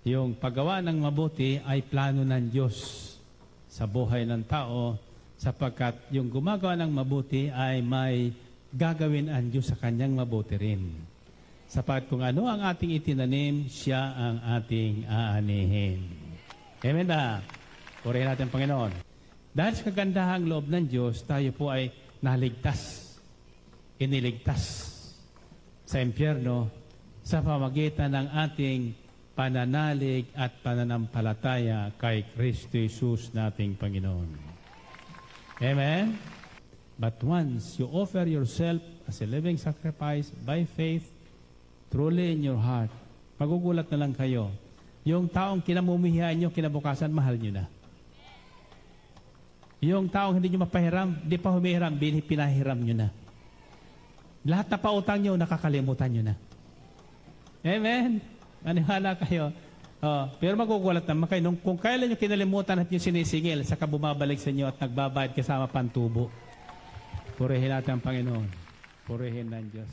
Yung paggawa ng mabuti ay plano ng Diyos sa buhay ng tao, sapagkat yung gumagawa ng mabuti ay may gagawin ang Diyos sa kanyang mabuti rin. Sapagkat kung ano ang ating itinanim, siya ang ating aanihin. Amen na. Purihin natin ang Panginoon. Dahil sa kagandahang loob ng Diyos, tayo po ay naligtas, iniligtas sa impyerno sa pamagitan ng ating pananalig at pananampalataya kay Kristo Jesus nating Panginoon. Amen? But once you offer yourself as a living sacrifice by faith, truly in your heart, magugulat na lang kayo. Yung taong kinamumuhian nyo, kinabukasan, mahal nyo na. Yung taong hindi nyo mapahiram, di pa humihiram, pinahiram nyo na. Lahat na pautang nyo, nakakalimutan nyo na. Amen? Maniwala kayo. Pero magugulat naman kayo. Kung kailan nyo kinalimutan at nyo sinisingil, saka bumabalik sa inyo at nagbabayad kasama pantubo. Purihin natin ang Panginoon. Purihin ng Diyos.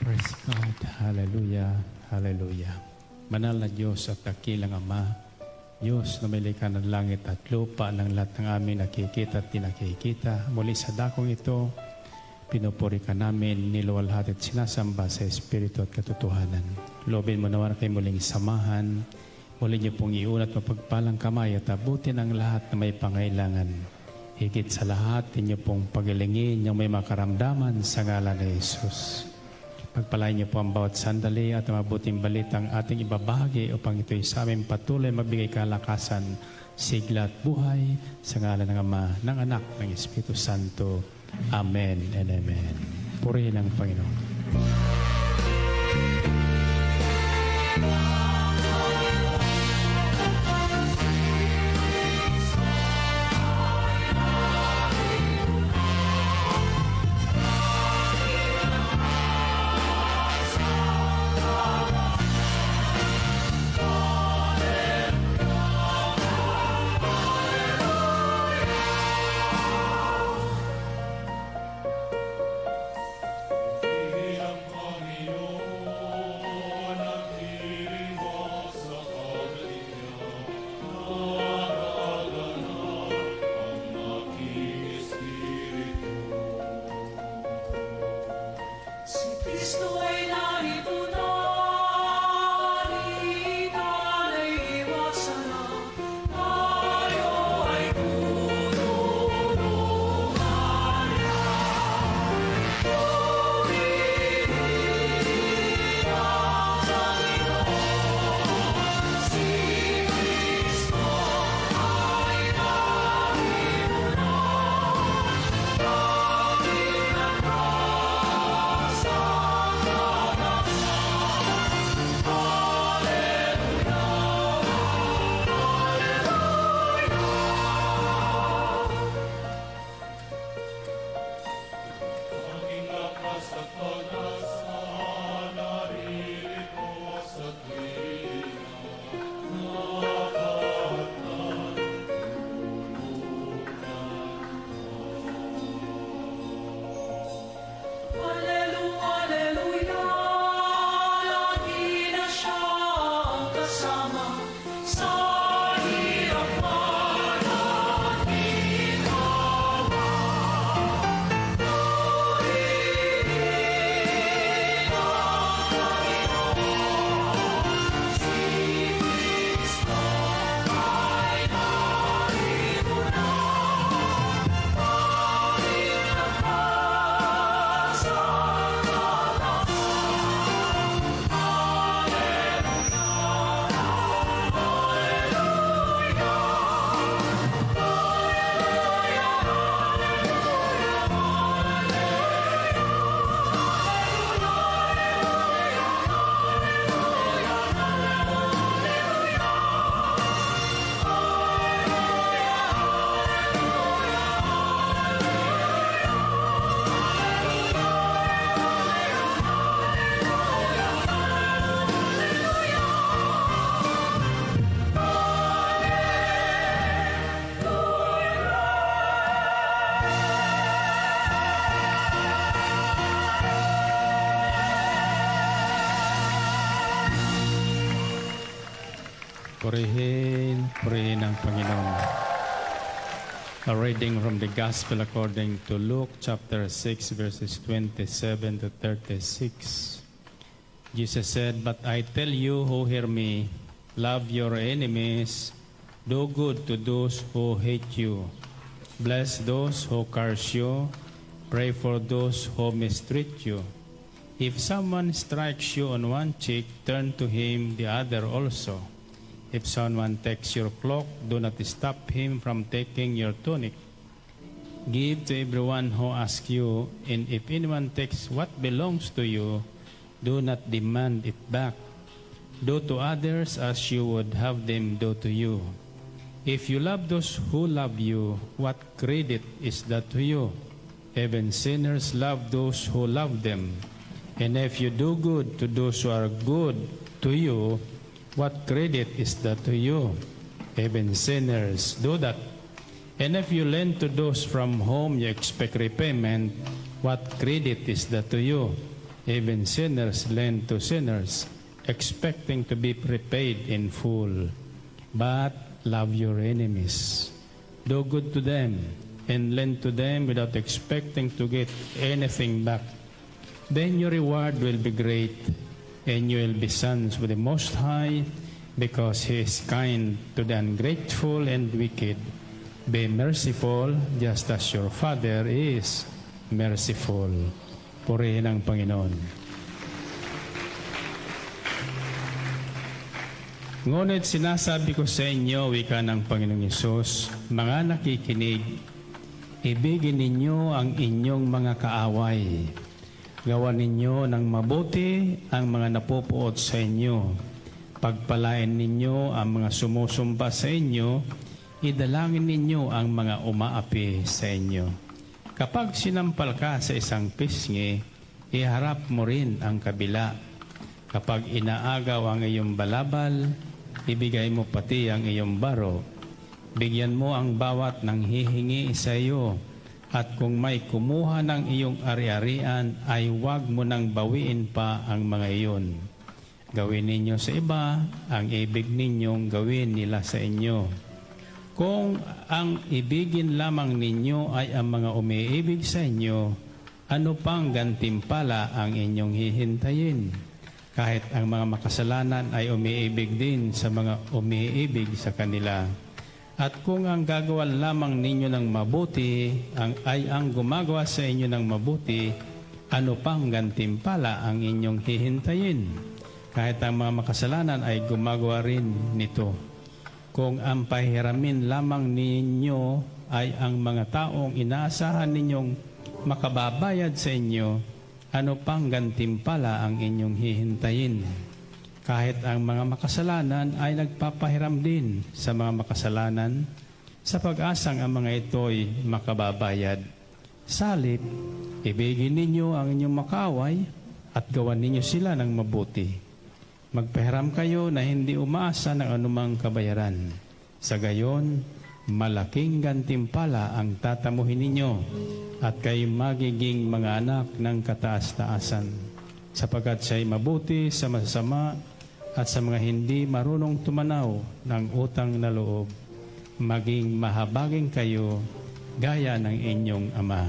Praise God. Hallelujah. Hallelujah. Banal na Diyos at dakilang Ama, Diyos na may likha ng langit at lupa ng lahat ng aming nakikita at tinakikita. Muli sa dakong ito, pinupuri ka namin, niluwalhati at sinasamba sa Espiritu at katotohanan. Loobin mo naman kayo muling samahan. Muli niyo pong iunat mapagpalang kamay at abutin ang lahat na may pangailangan. Higit sa lahat, inyo pong pagilingin yung may makaramdaman sa ngalan ni Jesus. Pagpalain niyo po ang bawat sandali at mabuting balitang ating ibabahagi upang ito'y sa amin patuloy magbigay kalakasan, sigla at buhay sa ngalan ng Ama, ng Anak, ng Espiritu Santo. Amen and Amen. Purihin ang Panginoon. Ang Purihin ang Panginoon. A reading from the Gospel according to Luke chapter 6 verses 27 to 36. Jesus said, "But I tell you who hear me, love your enemies, do good to those who hate you, bless those who curse you, pray for those who mistreat you. If someone strikes you on one cheek, turn to him the other also. If someone takes your cloak, do not stop him from taking your tunic. Give to everyone who asks you, and if anyone takes what belongs to you, do not demand it back. Do to others as you would have them do to you. If you love those who love you, what credit is that to you? Even sinners love those who love them. And if you do good to those who are good to you, what credit is that to you? Even sinners do that. And if you lend to those from whom you expect repayment, what credit is that to you? Even sinners lend to sinners, expecting to be repaid in full. But love your enemies. Do good to them, and lend to them without expecting to get anything back. Then your reward will be great, and you will be sons with the Most High, because He is kind to the ungrateful and wicked. Be merciful, just as your Father is merciful." Purihin ang Panginoon. Ngunit sinasabi ko sa inyo, wika ng Panginoong Hesus, mga nakikinig, ibigin ninyo ang inyong mga kaaway. Gawan ninyo ng mabuti ang mga napupuot sa inyo. Pagpalain ninyo ang mga sumusumba sa inyo. Idalangin ninyo ang mga umaapi sa inyo. Kapag sinampal ka sa isang pisngi, iharap mo rin ang kabila. Kapag inaagaw ang iyong balabal, ibigay mo pati ang iyong baro. Bigyan mo ang bawat nang hihingi sa iyo. At kung may kumuha ng iyong ari-arian, ay huwag mo nang bawiin pa ang mga iyon. Gawin ninyo sa iba ang ibig ninyong gawin nila sa inyo. Kung ang ibigin lamang ninyo ay ang mga umiibig sa inyo, ano pang gantimpala ang inyong hihintayin? Kahit ang mga makasalanan ay umiibig din sa mga umiibig sa kanila. At kung ang gagawa lamang ninyo ng mabuti ay ang gumagawa sa inyo ng mabuti, ano pang gantimpala ang inyong hihintayin? Kahit ang mga makasalanan ay gumagawa rin nito. Kung ang pahiramin lamang ninyo ay ang mga taong inaasahan ninyong makababayad sa inyo, ano pang gantimpala ang inyong hihintayin? Kahit ang mga makasalanan ay nagpapahiram din sa mga makasalanan, sa pag-asang ang mga ito'y makababayad. Salip, ibigin ninyo ang inyong makaaway at gawan ninyo sila ng mabuti. Magpahiram kayo na hindi umaasa ng anumang kabayaran. Sa gayon, malaking gantimpala ang tatamuhin ninyo at kayo magiging mga anak ng kataas-taasan, sapagkat siya'y mabuti sa masasama at sa mga hindi marunong tumanaw ng utang na loob, maging mahabagin kayo gaya ng inyong Ama.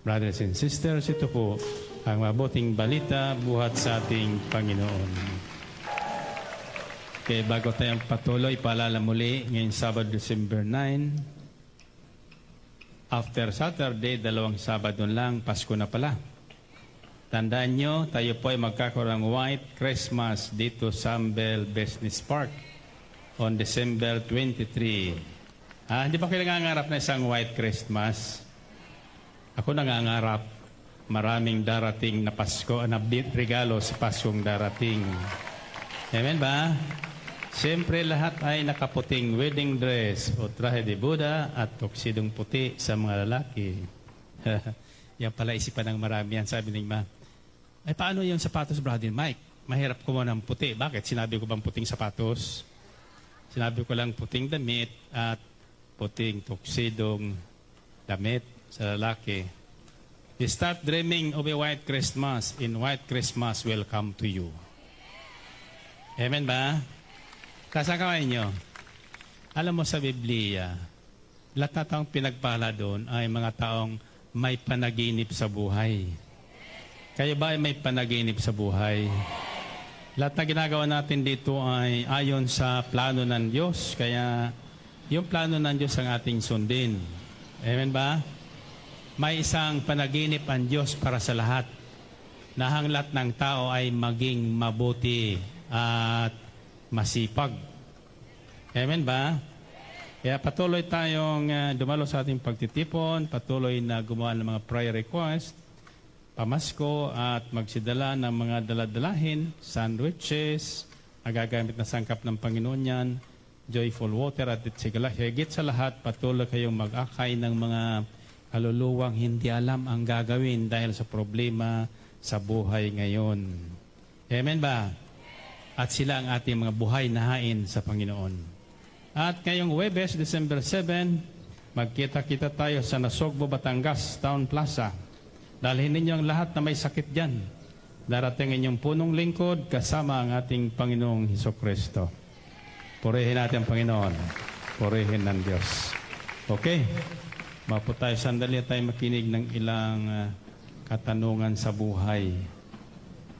Brothers and sisters, ito po ang mabuting balita buhat sa ating Panginoon. Okay, bago tayong patuloy, paalala muli, ngayong Sabado, December 9, after Saturday, 2 Sabado lang, Pasko na pala. Tandaan nyo, tayo po ay magkakaroon ng White Christmas dito sa Ambel Business Park on December 23. Hindi ba kayo nangangarap na isang White Christmas? Ako nangangarap, maraming darating na Pasko, na regalo sa Paskong darating. Amen ba? Siyempre lahat ay nakaputing wedding dress o trahe de boda at tuksidong puti sa mga lalaki. Yan pala isipan ng marami yan, sabi ni Ma. Ay, paano yung sapatos, Brother Mike? Mahirap ko ng puti. Bakit? Sinabi ko bang puting sapatos? Sinabi ko lang puting damit at puting tuksidong damit sa lalaki. You start dreaming of a white Christmas, and white Christmas will come to you. Amen ba? Kasakaway nyo. Alam mo sa Biblia, lahat na taong pinagpala doon ay mga taong may panaginip sa buhay. Kayo ba ay may panaginip sa buhay? Lahat na ginagawa natin dito ay ayon sa plano ng Diyos. Kaya yung plano ng Diyos ang ating sundin. Amen ba? May isang panaginip ang Diyos para sa lahat. Na ang lahat ng tao ay maging mabuti at masipag. Amen ba? Kaya patuloy tayong dumalo sa ating pagtitipon, patuloy na gumawa ng mga prayer request, pamasko at magsidala ng mga daladalahin, sandwiches, agagamit na sangkap ng Panginoon yan, joyful water at higit sa lahat, patuloy kayong mag-akay ng mga kaluluwang hindi alam ang gagawin dahil sa problema sa buhay ngayon. Amen ba? At sila ang ating mga buhay na hain sa Panginoon. At ngayong Huwebes, December 7, magkita-kita tayo sa Nasogbo, Batangas, Town Plaza. Dalhin ninyo ang lahat na may sakit dyan. Darating inyong punong lingkod kasama ang ating Panginoong Hesukristo. Purihin natin ang Panginoon. Purihin ng Diyos. Okay? Mapo tayo sandali at tayo makinig ng ilang katanungan sa buhay.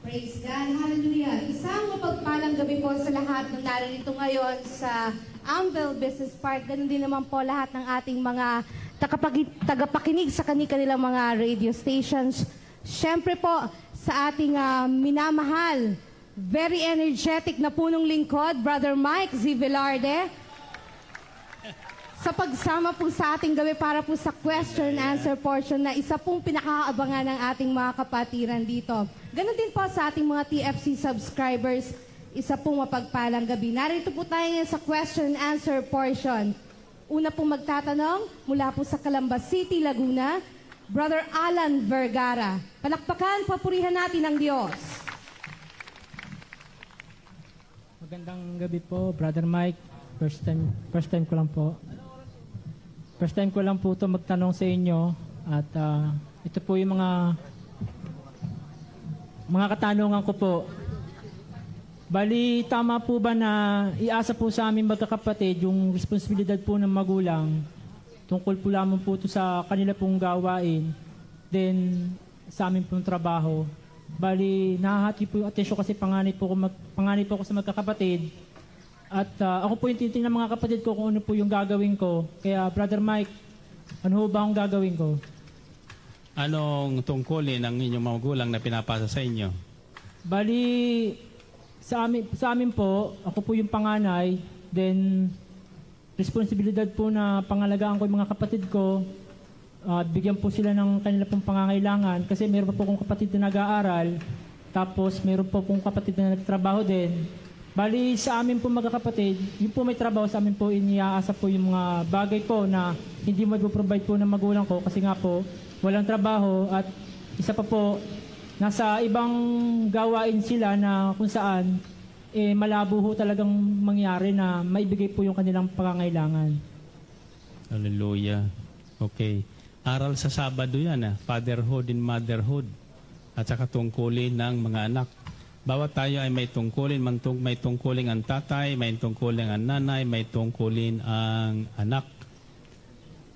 Praise God. Hallelujah. Isang mapagpalang gabi po sa lahat ng narito ngayon sa Amvel Business Park. Ganun din naman po lahat ng ating mga tagapakinig sa kanilang mga radio stations. Siyempre po sa ating minamahal, very energetic na punong lingkod, Brother Mike Z. Velarde, sa pagsama po sa ating gabi para po sa question and answer portion na isa pong pinakaabangan ng ating mga kapatiran dito. Ganon din po sa ating mga TFC subscribers, isa pong mapagpalang gabi. Narito po tayo ngayon sa question and answer portion. Una pong magtatanong mula po sa Calamba City, Laguna, Brother Alan Vergara. Palakpakan, papurihan natin ang Diyos. Magandang gabi po, Brother Mike. First time ko lang po. First time ko lang po ito magtanong sa inyo. At ito po yung mga katanungan ko po. Bali, tama po ba na iasa po sa amin magkakapatid yung responsibilidad po ng magulang tungkol po lamang po ito sa kanila pong gawain, then sa amin pong trabaho. Bali, nahahati po yung atensyon kasi panganay po ako sa magkakapatid. At ako po yung titingnan ng mga kapatid ko kung ano po yung gagawin ko. Kaya, Brother Mike, ano ba ang gagawin ko? Anong tungkulin ng inyong magulang na pinapasa sa inyo? Bali, sa amin po, ako po yung panganay, then responsibilidad po na pangalagaan ko yung mga kapatid ko, bigyan po sila ng kanila pong pangangailangan kasi meron po akong kapatid na nag-aaral, tapos meron po akong kapatid na nagtrabaho din. Bali, sa amin po magkakapatid, yung po may trabaho sa amin po, iniaasa po yung mga bagay po na hindi mag-provide po ng magulang ko kasi nga po, walang trabaho at isa pa po, nasa ibang gawain sila na kung saan malabo ho talagang mangyari na maibigay po yung kanilang pangangailangan. Hallelujah. Okay. Aral sa Sabado yan, fatherhood and motherhood. At saka tungkulin ng mga anak. Bawat tayo ay may tungkulin. May tungkulin ang tatay, may tungkulin ang nanay, may tungkulin ang anak.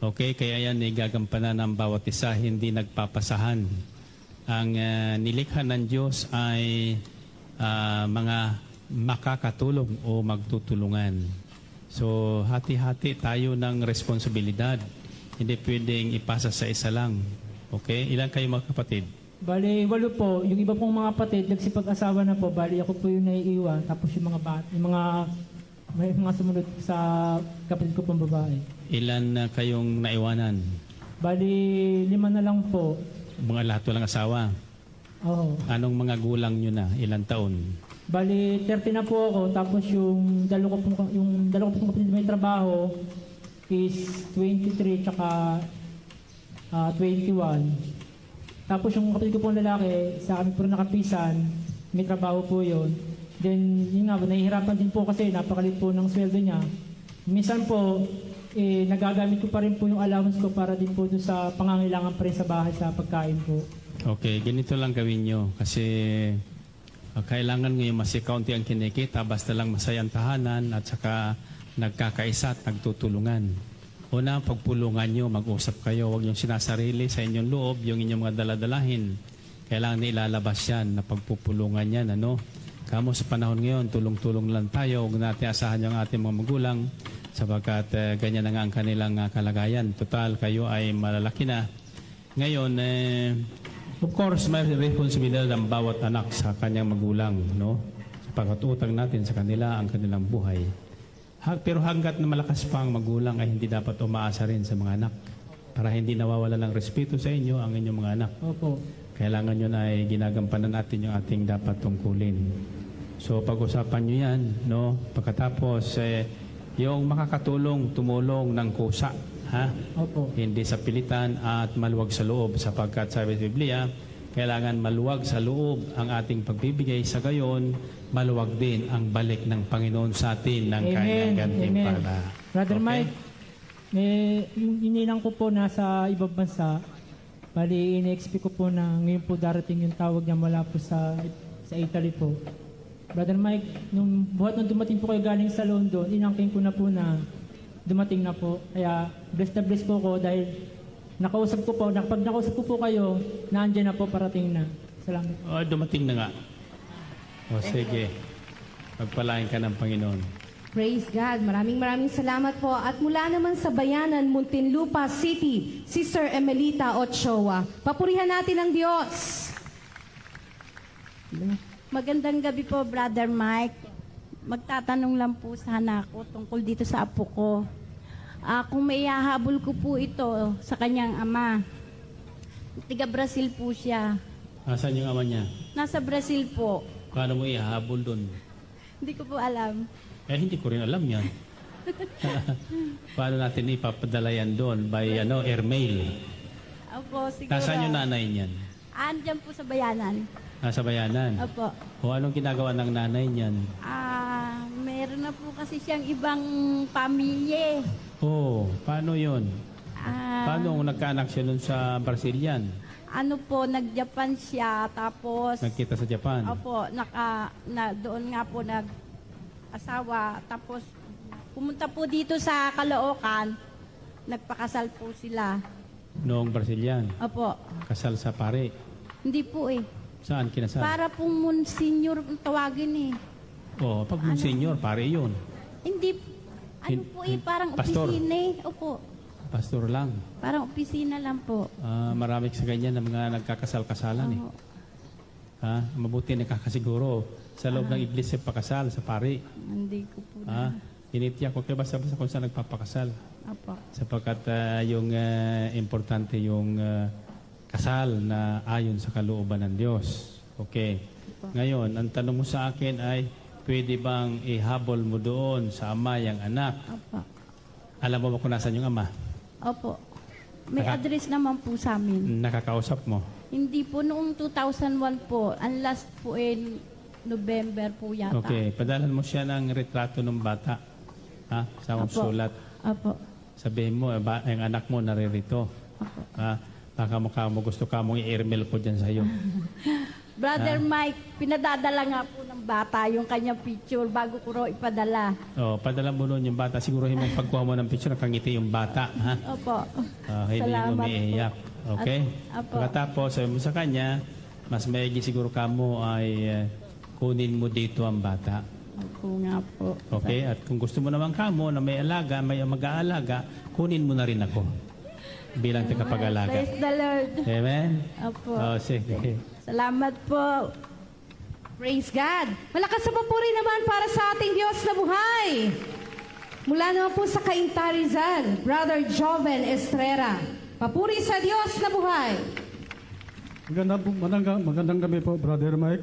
Okay, kaya yan gagampanan ng bawat isa, hindi nagpapasahan. Ang nilikha ng Diyos ay mga makakatulong o magtutulungan. So, hati-hati tayo ng responsibilidad. Hindi pwedeng ipasa sa isa lang. Okay? Ilan kayo mga kapatid? Bali, 8 po. Yung iba pong mga kapatid, nagsipag-asawa na po. Bali, ako po yung naiiwan. Tapos yung may mga sumunod sa kapatid ko pong babae. Ilan kayong naiwanan? Bali, 5 na lang po. Mga lahat walang asawa? Oo. Anong mga gulang nyo na? Ilang taon? Bali, 30 na po ako. Tapos yung dalawa ko pong kapatid may trabaho is 23 tsaka 21. Tapos yung kapatid ko pong lalaki, sa amin po nakapisan, may trabaho po yun. Then, yun nga, nahihirapan din po kasi napakalit po ng sweldo niya. Minsan po, nagagamit ko pa rin po yung allowance ko para din po doon sa pangangailangan pa rin sa bahay sa pagkain po. Okay, ganito lang gawin nyo. Kasi Kailangan ngayon mas kaunti ang kinikita, basta lang masaya ang tahanan at saka nagkakaisa at nagtutulungan. Una, pagpulungan nyo, mag-usap kayo, huwag nyo sinasarili sa inyong loob, yung inyong mga daladalahin. Kailangan na ilalabas yan, na pagpupulungan yan, ano? Kamo sa panahon ngayon, tulong-tulong lang tayo, huwag natin asahan yung ating mga magulang, sapagkat ganyan na nga ang kanilang kalagayan. Total, kayo ay malalaki na. Ngayon, of course, may responsibilidad ang bawat anak sa kanyang magulang, no? Sapagkat utang natin sa kanila ang kanilang buhay. Pero hanggat na malakas pa ang magulang ay hindi dapat umaasa rin sa mga anak para hindi nawawala ng respeto sa inyo ang inyong mga anak. Opo. Kailangan nyo na ay ginagampanan natin yung ating dapat tungkulin. So pag-usapan nyo yan, no? Pagkatapos, yung makakatulong, tumulong ng kusa, ha? Opo. Hindi sa pilitan at maluwag sa loob, sapagkat sabi sa Biblia, kailangan maluwag sa loob ang ating pagbibigay, sa gayon, maluwag din ang balik ng Panginoon sa atin ng kanyang gantimpala. Brother Okay? Mike, yung ininang ko po nasa ibang bansa, bali in-expect ko po na ngayon po darating yung tawag niya mula po sa Italy po. Brother Mike, nung buhat nung dumating po kayo galing sa London, inangkin ko na po na dumating na po. Kaya blessed na blessed po ko dahil nakausap ko po, pag nakausap ko po kayo, naandyan na po, parating na. Salamat. Dumating na nga. O sige, pagpalain ka ng Panginoon. Praise God. Maraming salamat po. At mula naman sa Bayanan, Muntinlupa City, Sister Emelita Ochoa. Papurihan natin ang Diyos. Magandang gabi po, Brother Mike. Magtatanong lang po sana ako tungkol dito sa apo ko. Kung may hahabol ko po ito sa kanyang ama. Tiga Brazil po siya. Asan yung ama niya? Nasa Brazil po. Paano mo ihahabol doon? Hindi ko po alam. Hindi ko rin alam yan. Paano natin ipapadala yan doon? By airmail. Opo, siguro. Nasaan yung nanay niyan? Andyan po sa Bayanan. Nasa Bayanan. Opo. O anong ginagawa ng nanay niyan? Meron na po kasi siyang ibang pamilya. Paano yun? Paano kung nagkaanak siya doon sa Brazilian? Ano po, nag-Japan siya, tapos... Nagkita sa Japan? Opo, doon nga po nag-asawa. Tapos pumunta po dito sa Caloocan, nagpakasal po sila. Noong Brazilian? Opo. Kasal sa pare? Hindi po eh. Saan kinasal? Para pong Monsignor ang tawagin eh. Pag senior, pare yun. Hindi, po eh, parang Pastor. opisina eh. Opo, Pastor lang. parang opisina lang po. Marami sa ganyan na mga nagkakasal-kasalan eh. Oo. Mabuti nakakasiguro sa loob ng iglesia pakasal sa pare. Hindi ko po Tinitiyak ko kayo basta-basta kung saan nagpapakasal. Opo. Sapagkat yung importante yung kasal na ayon sa kalooban ng Diyos. Okay. Ngayon, ang tanong mo sa akin ay, pwede bang ihabol mo doon sa ama yung anak? Opo. Alam mo ba kung nasan yung ama? Opo. May address naman po sa amin. Nakakausap mo? Hindi po, noong 2001 po. Ang last po November po yata. Okay. Padalan mo siya ng retrato ng bata. Sa Opo. sulat. Opo. Sabihin mo, yung anak mo naririto. Opo. Baka mo gusto ka mong i-airmail ko dyan sa iyo. Brother Mike, pinadadala nga po ng bata yung kanyang picture bago ko raw ipadala. Padala mo noon yung bata. Siguro yung pagkuha mo ng picture, nakangiti yung bata. Opo. Hindi mo Salamat umiiyak. Okay? Opo. Pagkatapos, sabi mo sa kanya, mas maigi siguro ka mo ay kunin mo dito ang bata. Opo nga po. Okay? At kung gusto mo naman ka mo na may alaga, may mag-aalaga, kunin mo na rin ako bilang tagapag-alaga. Praise the Lord. Amen? Opo. Sige. Salamat po. Praise God. Malakas sa papuri naman para sa ating Diyos na buhay. Mula naman po sa Cainta Rizal, Brother Joven Estrera. Papuri sa Diyos na buhay. Magandang gabi po, Brother Mike.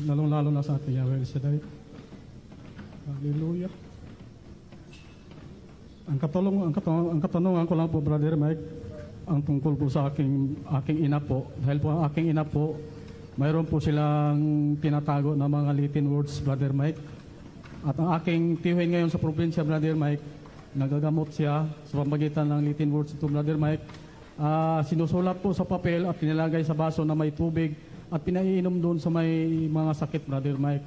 Lalong-lalo na sa ating Yahweh Shaddai. Hallelujah. Ang katanungan ko lang po, Brother Mike, ang tungkol po sa aking ina po. Dahil po ang aking ina po, mayroon po silang tinatago na mga Latin words, Brother Mike. At ang aking tiwin ngayon sa probinsya, Brother Mike, nagagamot siya sa pamagitan ng Latin words ito, Brother Mike. Sinusulat po sa papel at nilalagay sa baso na may tubig at pinaiinom doon sa may mga sakit, Brother Mike.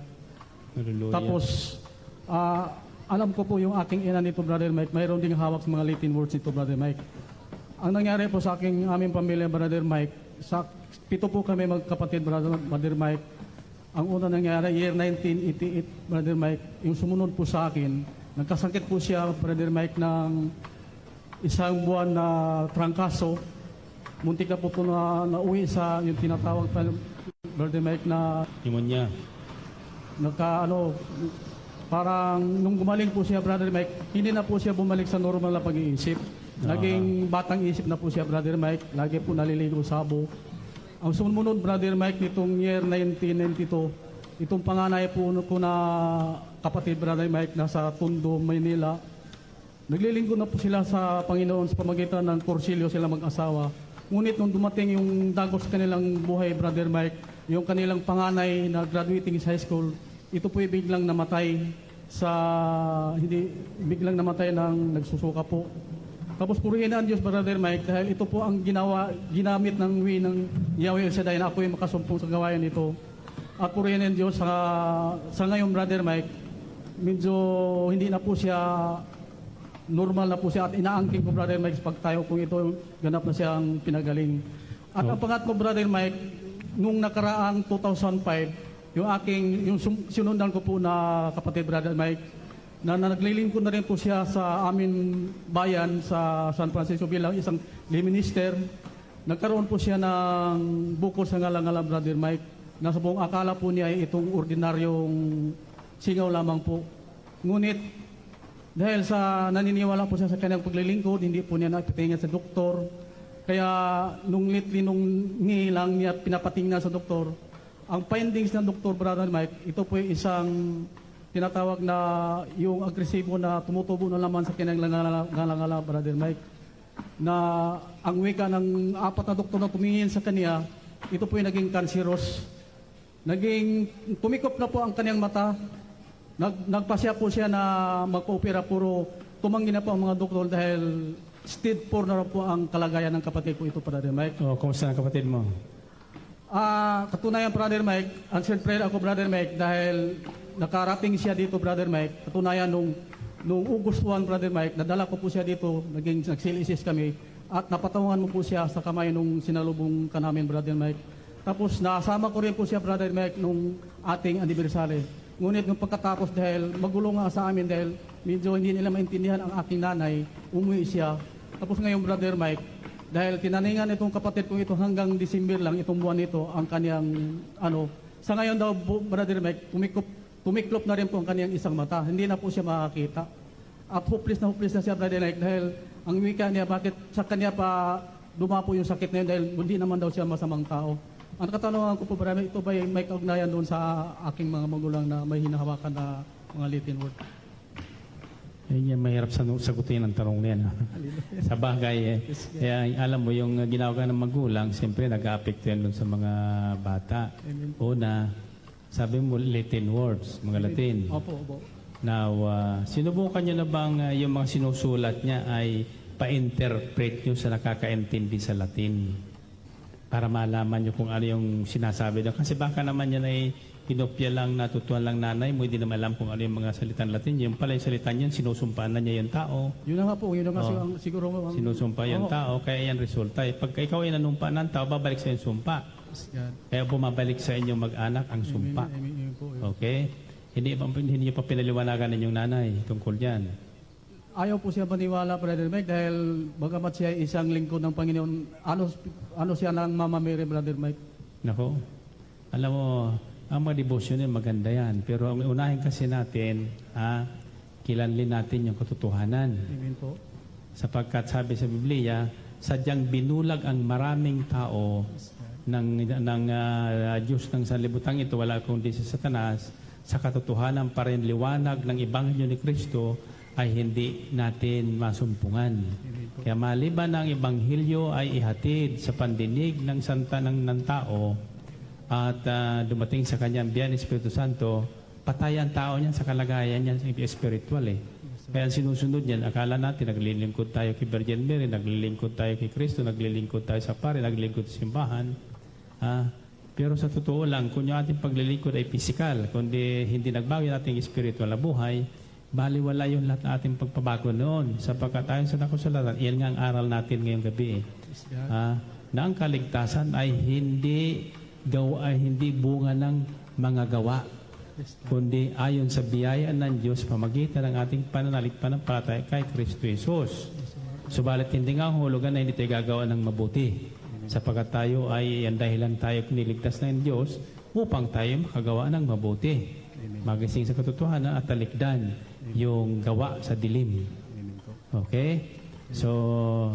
Hallelujah. Tapos, alam ko po yung aking ina nito, Brother Mike, mayroon ding hawak sa mga Latin words nito, Brother Mike. Ang nangyari po sa aming pamilya, Brother Mike, sa 7 po kami magkapatid, Brother Mike. Ang una nangyari, year 1988, Brother Mike, yung sumunod po sa akin, nagkasakit po siya, Brother Mike, ng isang buwan na trangkaso. Muntik na po na nauwi sa yung tinatawag pa, Brother Mike, na Pneumonia. parang nung gumaling po siya, Brother Mike, hindi na po siya bumalik sa normal na pag-iisip. Naging batang isip na po siya, Brother Mike. Lagi po naliligo sa abo. Ang sumunod, Brother Mike, nitong year 1992, itong panganay po na kapatid, Brother Mike, nasa Tondo, Maynila. Naglilingkod na po sila sa Panginoon sa pamagitan ng kursilyo sila mag-asawa. Ngunit nung dumating yung dagos sa kanilang buhay, Brother Mike, yung kanilang panganay na graduating sa high school, ito po biglang namatay biglang namatay ng nagsusuka po. Tapos purihin ang Diyos, Brother Mike, dahil ito po ang ginamit ng ng Yahweh El Shaddai na ako yung makasumpong sa gawain nito. At purihin ang Diyos sa ngayon, Brother Mike, medyo hindi na po siya normal na po siya at inaangking ko, Brother Mike, sa pagtayo kung ito ganap na siyang pinagaling. At ang pangatlo, Brother Mike, nung nakaraang 2005, yung sinundan ko po na kapatid, Brother Mike, na naglilingkod na rin po siya sa amin bayan sa San Francisco bilang isang lay minister. Nagkaroon po siya ng bukol sa ngalang-ngalang, Brother Mike, na sa buong akala po niya ay itong ordinaryong singaw lamang po. Ngunit dahil sa naniniwala po siya sa kanyang paglilingkod, hindi po niya napitingin sa doktor. Kaya nung nilang niya pinapatingnan sa doktor, ang findings ng doktor, Brother Mike, ito po ay isang tinatawag na yung agresibo na tumutubo na laman sa kanyang ngala-ngala, Brother Mike, na ang wika ng 4 na doktor na tumingin sa kanya, ito po ay naging cancerous. Tumikop na po ang kanyang mata. Nagpasya po siya na magpa-opera, puro tumanggi na po ang mga doktor dahil stage 4 na po ang kalagayan ng kapatid ko ito, Brother Mike. Kumusta ang kapatid mo? Katunayan, Brother Mike, answered prayer ako, Brother Mike, dahil nakarating siya dito, Brother Mike. Katunayan, nung August 1, Brother Mike, nadala ko po siya dito, nagsilisis kami, at napatawan mo po siya sa kamay nung sinalubong ka namin, Brother Mike. Tapos nasama ko rin po siya, Brother Mike, nung ating anniversary. Ngunit nung pagkatapos, dahil magulo nga sa amin, dahil medyo hindi nila maintindihan ang aking nanay, umuwi siya. Tapos ngayon, Brother Mike, dahil tinaningan itong kapatid ko ito hanggang December lang, itong buwan ito, ang kanyang, sa ngayon daw, Brother Mike, tumiklop na rin po ang kanyang isang mata. Hindi na po siya makakita. At hopeless na siya, Brother Mike, dahil ang wika niya, bakit sa kanya pa dumapo yung sakit na yun, dahil hindi naman daw siya masamang tao. Ang katanungan ko po, Brother Mike, ito ba may kaugnayan doon sa aking mga magulang na may hinahawakan na mga Latin word? Yan, mahirap sagutin ang tanong niya. No? Sa bagay, kaya alam mo, yung ginagawa ng magulang, siyempre nag-aapekto yan doon sa mga bata. Una, sabi mo, Latin words, mga Latin. Opo. Now, sinubukan nyo na bang yung mga sinusulat niya ay pa-interpret nyo sa nakakaintindi sa Latin? Para malaman nyo kung ano yung sinasabi doon. Kasi baka naman yan ay pinopya lang, natutuhan lang nanay mo, hindi naman alam kung ano yung mga salitan Latin. Yung pala yung salitan yun, sinusumpaan na niya yung tao. Yun na nga po, siguro. Sinusumpa yung tao, kaya yan resulta. Pagka ikaw ay nanumpa ng tao, babalik sa yung sumpa. Kaya bumabalik sa inyong mag-anak ang sumpa. Okay? Hindi nyo pa pinaliwanagan ninyong nanay tungkol yan. Ayaw po siya maniwala, Brother Mike, dahil bagamat siya isang lingkod ng Panginoon, ano siya ng Mama Mary, Brother Mike? Nako, alam mo, ang mga devotion yan, maganda yan. Pero ang unahin kasi natin, kilanlin natin yung katotohanan. Amen po. Sapagkat sabi sa Biblia, sadyang binulag ang maraming tao ng Diyos ng sanlibutan ito, wala kundi si Satanas, sa katotohanan pa rin liwanag ng Ebanghelyo ni Kristo ay hindi natin masumpungan. Kaya maliban ang Ebanghelyo ay ihatid sa pandinig ng santa ng tao at dumating sa kanyang biyan Espiritu Santo, patay ang tao niyan sa kalagayan niyan sa spiritual Kaya ang sinusunod niyan, akala natin naglilingkod tayo kay Virgin Mary, naglilingkod tayo kay Kristo, naglilingkod tayo sa pare, naglilingkod sa simbahan. Pero sa totoo lang, kung yung ating paglilingkod ay physical, kundi hindi nagbago yung ating spiritual na buhay, baliwala yung lahat ng ating pagpabago noon. Sapagkat ayon sa nakusulatan, iyan nga ang aral natin ngayong gabi. Na ang kaligtasan ay hindi bunga ng mga gawa, kundi ayon sa biyaya ng Diyos pamagitan ng ating pananampalataya kay Kristo Jesus. Subalit hindi nga ang hulugan na hindi tayo gagawa ng mabuti. Sapagkat tayo ay ang dahilan tayo niligtas ng Diyos upang tayo makagawa ng mabuti. Magising sa katotohanan at talikdan yung gawa sa dilim. Okay? So,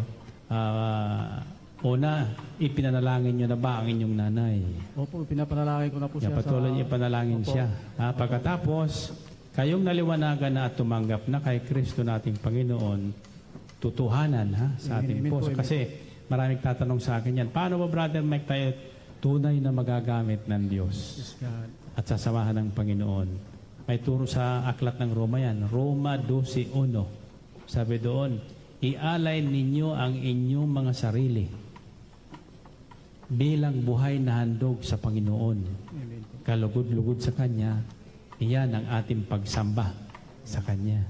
una, ipinanalangin nyo na ba ang inyong nanay? Opo, pinapanalangin ko na po siya Patuloy niyo panalangin Opo. siya. Pagkatapos, kayong naliwanagan na at tumanggap na kay Kristo nating Panginoon, tutuhanan sa ating Amen po, puso. amen. Kasi maraming tatanong sa akin yan, paano ba Brother Mike tayo tunay na magagamit ng Diyos Yes, God. at sasamahan ng Panginoon? May turo sa aklat ng Roma yan, Roma 12:1. Sabi doon, ialay ninyo ang inyong mga sarili bilang buhay na handog sa Panginoon. Amen po. Kalugod-lugod sa Kanya, iyan ang ating pagsamba sa Kanya.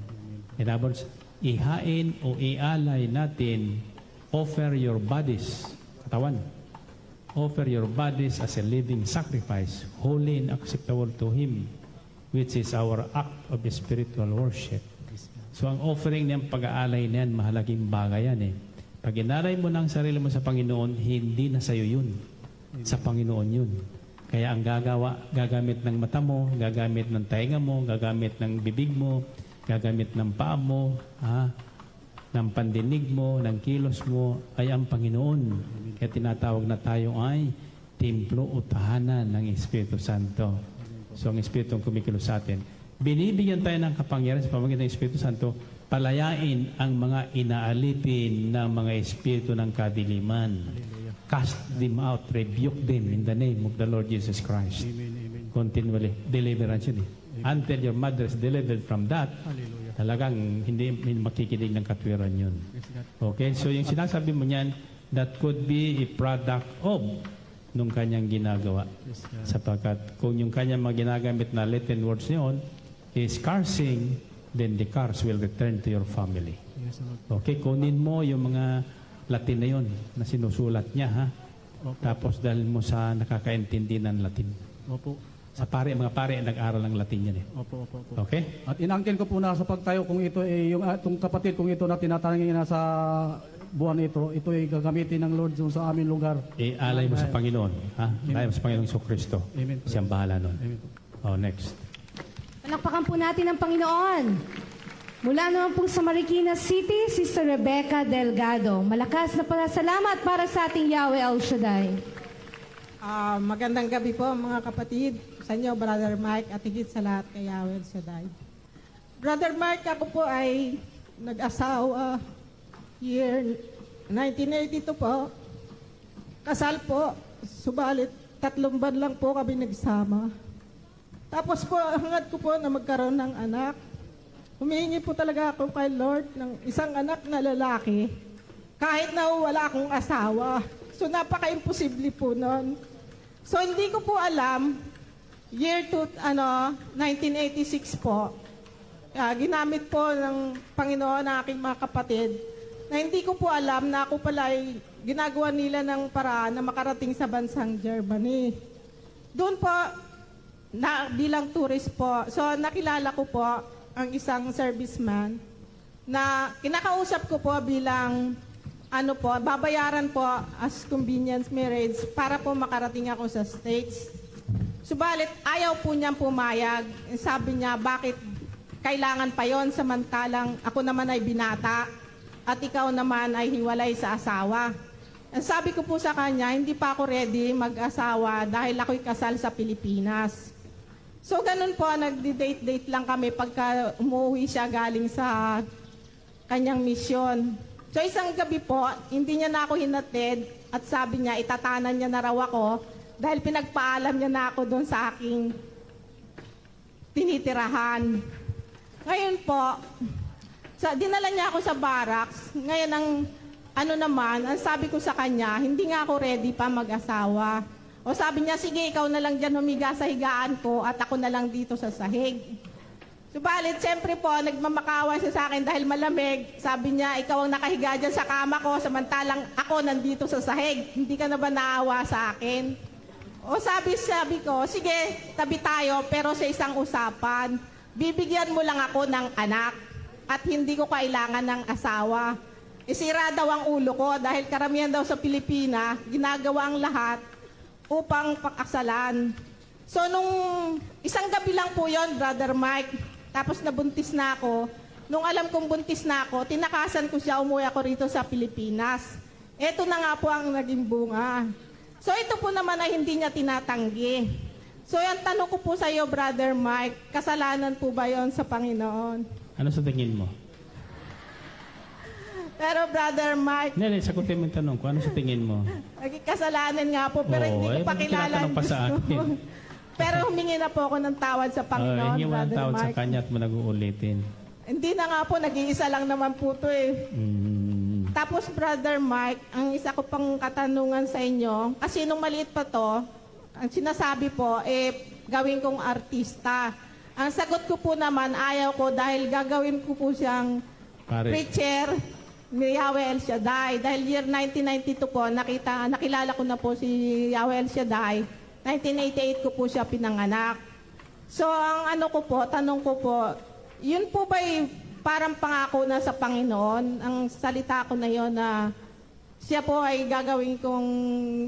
In other words, ihain o ialay natin, offer your bodies, katawan, offer your bodies as a living sacrifice, holy and acceptable to Him, which is our act of spiritual worship. So ang offering niyang pag-aalay niyan, mahalagang bagay yan eh. Pag inalay mo ng sarili mo sa Panginoon, hindi na sa'yo yun. Sa Panginoon yun. Kaya ang gagamit ng mata mo, gagamit ng tainga mo, gagamit ng bibig mo, gagamit ng paa mo, ng pandinig mo, ng kilos mo, ay ang Panginoon. Kaya tinatawag na tayo ay templo o tahanan ng Espiritu Santo. So ang Espiritu ang kumikilos sa atin. Binibigyan tayo ng kapangyarihan sa pamamagitan ng Espiritu Santo, palayain ang mga inaalipin ng mga espiritu ng kadiliman. Cast them out, rebuke them in the name of the Lord Jesus Christ. Amen, amen. Continually. Deliverance yun eh. Until your mother is delivered from that, Hallelujah. talagang hindi makikinig ng katwiran yun. Yes, God. Okay? So yung sinasabi mo niyan, that could be a product of nung kanyang ginagawa. Yes, God. Sapagkat kung yung kanyang mga ginagamit na Latin words niyon is cursing, then the curse will return to your family. Yes, Lord. Okay? Kunin mo yung mga Latin na yon na sinusulat niya, ha? Opo. Tapos dahil mo sa nakakaintindi ng Latin. Opo. Sa mga pare, nag-aral ng Latin yan eh. Opo, opo, opo. Okay? At inangkin ko po na sa pagtayo kung ito yung atong kapatid kung ito na tinatanungin na sa buwan ito ay gagamitin ng Lord sa aming lugar. Alay mo sa Panginoon, ha? Alay mo sa Panginoong Kristo. Amen. Siyang bahala nun. Amen. Oh, next. Palakpakan po natin ang Panginoon. Mula naman po sa Marikina City, Sister Rebecca Delgado. Malakas na pasalamat para sa ating Yahweh El Shaddai. Magandang gabi po mga kapatid. Sa inyo, Brother Mike, at higit sa lahat kay Yahweh El Shaddai. Brother Mike, ako po ay nag-asawa year 1982 po. Kasal po, subalit 3 buwan lang po kami nagsama. Tapos po, hangad ko po na magkaroon ng anak. Humihingi po talaga ako kay Lord ng isang anak na lalaki kahit na wala akong asawa. So napaka-imposible po nun. So hindi ko po alam, year 1986 po, ginamit po ng Panginoon ng aking mga kapatid na hindi ko po alam na ako pala ay ginagawa nila ng paraan na makarating sa bansang Germany. Doon po, bilang tourist po, so nakilala ko po ang isang serviceman na kinakausap ko po bilang babayaran po as convenience marriage para po makarating ako sa States. Subalit, ayaw po niyang pumayag. Sabi niya, bakit kailangan pa yon samantalang ako naman ay binata at ikaw naman ay hiwalay sa asawa. Ang sabi ko po sa kanya, hindi pa ako ready mag-asawa dahil ako'y kasal sa Pilipinas. So, ganun po, nagdi-date-date lang kami pagka umuwi siya galing sa kanyang misyon. So, isang gabi po, hindi niya na ako hinatid at sabi niya, itatanan niya na raw ako dahil pinagpaalam niya na ako doon sa aking tinitirahan. Ngayon po, dinala niya ako sa barracks. Ngayon, ang sabi ko sa kanya, hindi nga ako ready pa mag-asawa. O sabi niya, sige, ikaw na lang dyan humiga sa higaan ko at ako na lang dito sa sahig. Subalit, siyempre po, nagmamakawa siya sa akin dahil malamig. Sabi niya, ikaw ang nakahiga dyan sa kama ko, samantalang ako nandito sa sahig. Hindi ka na ba naawa sa akin? O sabi ko, sige, tabi tayo, pero sa isang usapan. Bibigyan mo lang ako ng anak at hindi ko kailangan ng asawa. Isira daw ang ulo ko dahil karamihan daw sa Pilipina, ginagawa ang lahat upang pakasalan. So, nung isang gabi lang po yon, Brother Mike, tapos nabuntis na ako. Nung alam kong buntis na ako, tinakasan ko siya, umuwi ako rito sa Pilipinas. Ito na nga po ang naging bunga. So ito po naman ay hindi niya tinatanggi. So yung tanong ko po sa iyo, Brother Mike, kasalanan po ba yon sa Panginoon? Ano sa tingin mo? Pero Brother Mike, Hindi, sagutin mo yung tanong ko. Ano sa tingin mo? naging kasalanan nga po, pero hindi ko pa kilala. tinatanong pa sa akin. Pero humingi na po ako ng tawad sa Panginoon, Hindi mo ng Brother tawad sa Mike. kanya at mo nag-uulitin. Hindi na nga po, nag-iisa lang naman po to eh. Tapos, Brother Mike, ang isa ko pang katanungan sa inyo, kasi nung maliit pa to, ang sinasabi po, gawin kong artista. Ang sagot ko po naman, ayaw ko dahil gagawin ko po siyang Pare. preacher ni Yahweh El Shaddai. Dahil year 1992 po, nakilala ko na po si Yahweh El Shaddai. 1988 ko po siya pinanganak. So, ang tanong ko po, yun po ba'y parang pangako na sa Panginoon, ang salita ko na yon na siya po ay gagawin kong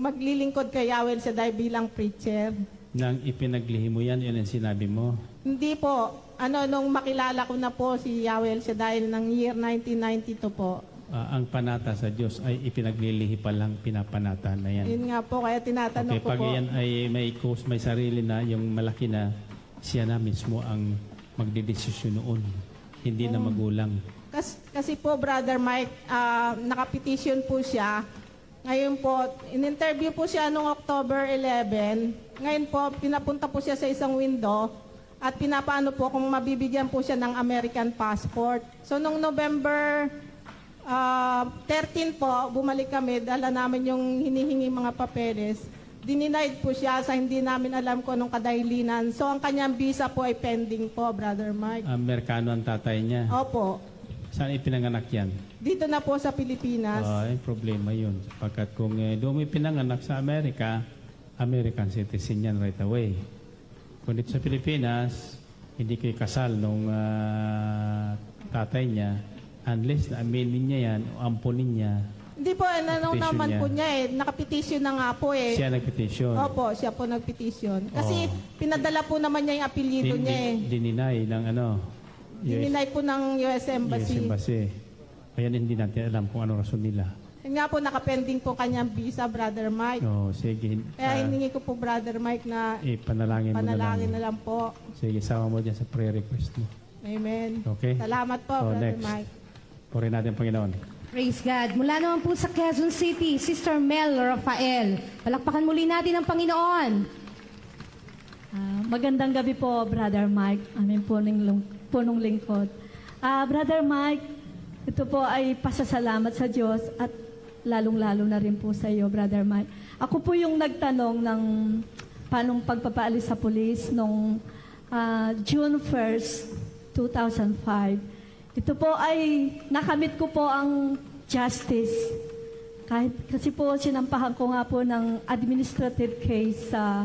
maglilingkod kay Yahweh Shaddai bilang preacher. Nang ipinaglihi mo yan, yun ang sinabi mo. Hindi po. Nung makilala ko na po si Yahweh Shaddai ng year 1992 po. Ang panata sa Diyos ay ipinaglilihi pa lang, pinapanata na yan. Yun nga po, kaya tinatanong Okay, ko pag po. yan ay may sarili na, yung malaki na, siya na mismo ang magdidesisyon noon. Hindi na magulang. Kasi po, Brother Mike, nakapetition po siya. Ngayon po, in-interview po siya noong October 11. Ngayon po, pinapunta po siya sa isang window at pinapaano po kung mabibigyan po siya ng American passport. So, noong November 13 po, bumalik kami, dala namin yung hinihingi mga papeles. Dininayed po siya sa hindi namin alam kung anong kadahilanan. So, ang kanyang visa po ay pending po, Brother Mike. Amerikano ang tatay niya. Opo. Saan ipinanganak yan? Dito na po sa Pilipinas. Ay, problema yun. Pagkat kung doon mo ipinanganak sa Amerika, American citizen yan right away. Kung dito sa Pilipinas, hindi kayo kasal nung tatay niya, unless na-aminin niya yan o ampunin niya, Hindi po, nanong Petition naman niya. po niya nakapetition na nga po siya nagpetisyon. Opo, siya po nagpetition. Kasi Oh. pinadala po naman niya yung apelyido niya Dininay ng Dininay po ng US Embassy. US Embassy. Kaya hindi natin alam kung ano rason nila. Yun nga po, nakapending po kanyang visa, Brother Mike. No, sige. Kaya hiningi ko po, Brother Mike, na Panalangin mo panalangin na na lang. lang po. Sige, sama mo dyan sa prayer request mo. Amen. Okay? Salamat po, Oh, Brother next. Mike. Puri natin, Panginoon. Praise God. Mula naman po sa Quezon City, Sister Mel Rafael. Palakpakan muli natin ang Panginoon. Magandang gabi po, Brother Mike, aming punong lingkod. Brother Mike, ito po ay pasasalamat sa Diyos at lalong-lalo na rin po sa iyo, Brother Mike. Ako po yung nagtanong ng paanong pagpapaalis sa pulis noong June 1st, 2005. Ito po ay nakamit ko po ang justice. Kasi po sinampahan ko nga po ng administrative case sa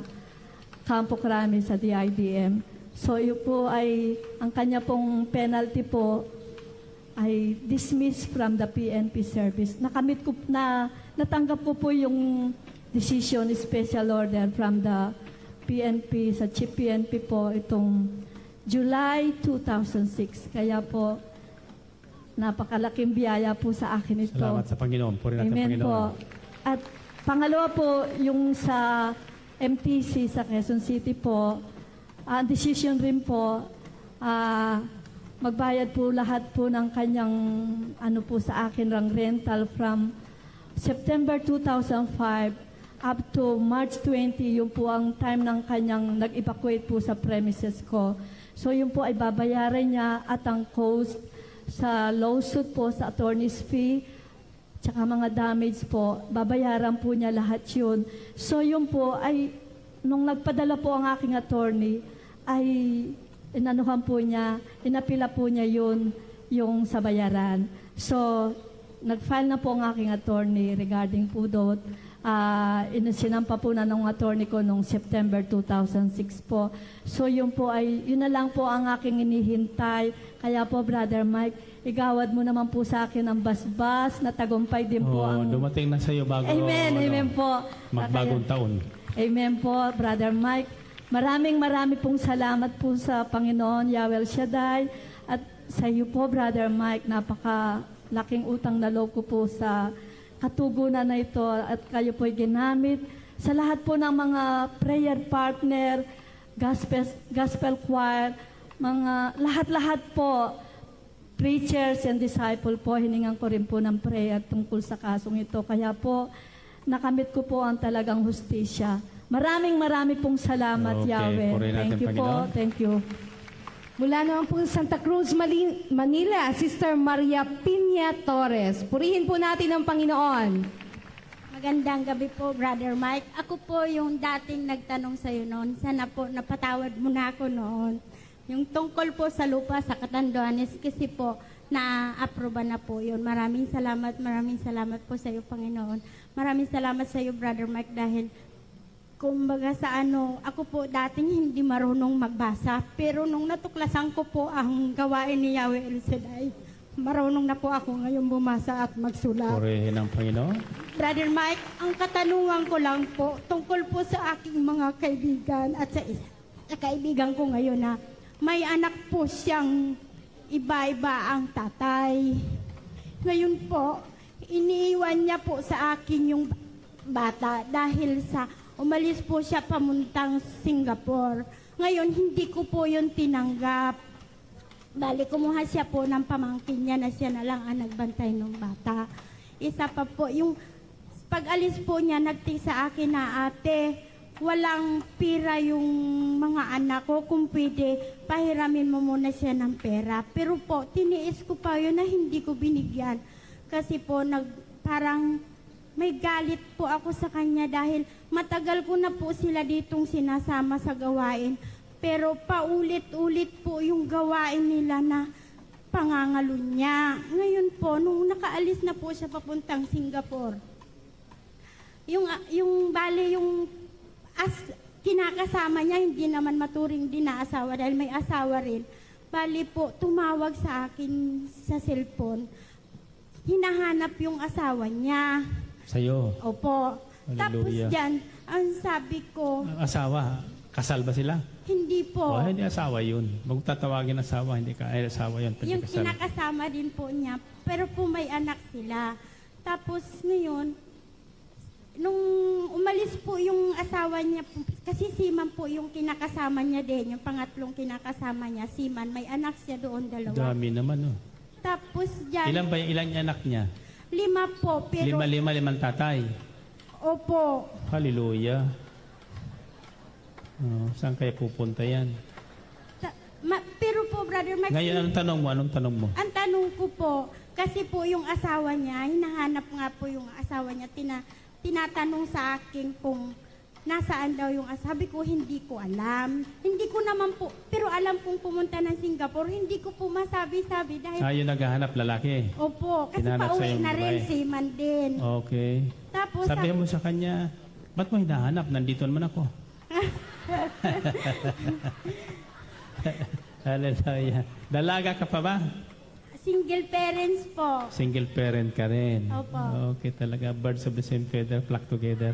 Campo Crame sa DIDM. So yun po ay, ang kanya pong penalty po ay dismissed from the PNP service. Nakamit ko natanggap ko po yung decision, special order from the PNP, sa Chief PNP po itong July 2006. Kaya po, napakalaking biyaya po sa akin ito. Salamat sa Panginoon. Puri natin, Amen Panginoon. po. At pangalawa po, yung sa MTC sa Quezon City po, ang decision rin po, magbayad po lahat po ng kanyang po sa akin ng rental from September 2005 up to March 20, yun po ang time ng kanyang nag-evacuate po sa premises ko. So yun po ay babayaran niya at ang cost sa lawsuit po sa attorney's fee tsaka mga damage po, babayaran po niya lahat yun. So yun po ay, nung nagpadala po ang aking attorney, ay inanuhan po niya, inapila po niya yun, yung sa bayaran. So, nag-file na po ang aking attorney regarding po doon. Sinampa po na ng attorney ko noong September 2006 po. So yun po ay, yun na lang po ang aking inihintay. Kaya po, Brother Mike, igawad mo naman po sa akin ang basbas na tagumpay din po ang... Dumating na sa iyo bago Amen, amen po. magbagong taon. Amen po, Brother Mike. Marami pong salamat po sa Panginoon, Yahweh Shaddai. At sa iyo po, Brother Mike, napakalaking utang na loob ko po sa katugunan na ito at kayo po'y ginamit sa lahat po ng mga prayer partner, gospel choir, mga lahat-lahat po, preachers and disciple po, hiningan ko rin po ng prayer tungkol sa kasong ito. Kaya po, nakamit ko po ang talagang hustisya. Marami pong salamat, Okay, Yahweh. purihin natin, Thank you po. Panginoon. Thank you. Mula naman po sa Santa Cruz, Manila, Sister Maria Piña Torres. Purihin po natin ang Panginoon. Magandang gabi po, Brother Mike. Ako po yung dating nagtanong sa iyo noon. Sana po napatawad mo na ako noon. Yung tungkol po sa lupa sa Catanduanes kasi po na-aproba na po yun. Maraming salamat po sa iyo, Panginoon. Maraming salamat sa iyo, Brother Mike, dahil kumbaga sa ako po dating hindi marunong magbasa. Pero nung natuklasan ko po ang gawain ni Yahweh El Shaddai, marunong na po ako ngayon bumasa at magsulat. Purihin ang Panginoon. Brother Mike, ang katanungan ko lang po, tungkol po sa aking mga kaibigan at sa kaibigan ko ngayon na may anak po siyang iba-iba ang tatay. Ngayon po, iniiwan niya po sa akin yung bata dahil sa umalis po siya pamuntang Singapore. Ngayon, hindi ko po yun tinanggap. Bali, kumuha siya po ng pamangkin niya na siya na lang ang nagbantay ng bata. Isa pa po, yung pag-alis po niya, nagting sa akin na, ate, walang pira yung mga anak ko. Kung pwede, pahiramin mo muna siya ng pera. Pero po, tiniis ko pa yun na hindi ko binigyan. Kasi po, parang may galit po ako sa kanya dahil matagal ko na po sila ditong sinasama sa gawain. Pero paulit-ulit po yung gawain nila na pangangalo niya. Ngayon po, nung nakaalis na po siya papuntang Singapore, yung kinakasama niya, hindi naman maturing din na asawa dahil may asawa rin. Bali po, tumawag sa akin sa cellphone. Hinahanap yung asawa niya. Sa'yo. Opo. Tapos Hallelujah. dyan, ang sabi ko, Ang asawa, kasal ba sila? hindi po. Hindi asawa yun. Magtatawagin asawa, hindi ka. Ay, asawa yun. Yung Kasal. kinakasama din po niya, pero po may anak sila. Tapos ngayon, nung umalis po yung asawa niya, kasi Siman po yung kinakasama niya din, yung pangatlong kinakasama niya, Siman, may anak siya doon, dalawa. Dami naman, oh. Tapos dyan, Ilan anak niya? 5 po, pero, Limang tatay. opo, Hallelujah. Oh, saan kaya pupunta yan? pero po, Brother Mike, Ngayon, anong tanong mo? ang tanong ko po, kasi po yung asawa niya, hinahanap nga po yung asawa niya, tinatanong sa akin kung nasaan daw yung asawa. Sabi ko, hindi ko alam. Hindi ko naman po, pero alam kong pumunta ng Singapore, hindi ko po masabi-sabi dahil, Yung naghahanap lalaki. opo, kasi Hinahanap pauwi sa'yo na rin, babae. Seaman din. Okay. Tapos, Sabihin mo sa kanya, ba't mo hinahanap? Nandito naman ako. Hallelujah. Dalaga ka pa ba? single parents po. Single parent ka rin. Opo. Okay talaga. Birds of the same feather flock together.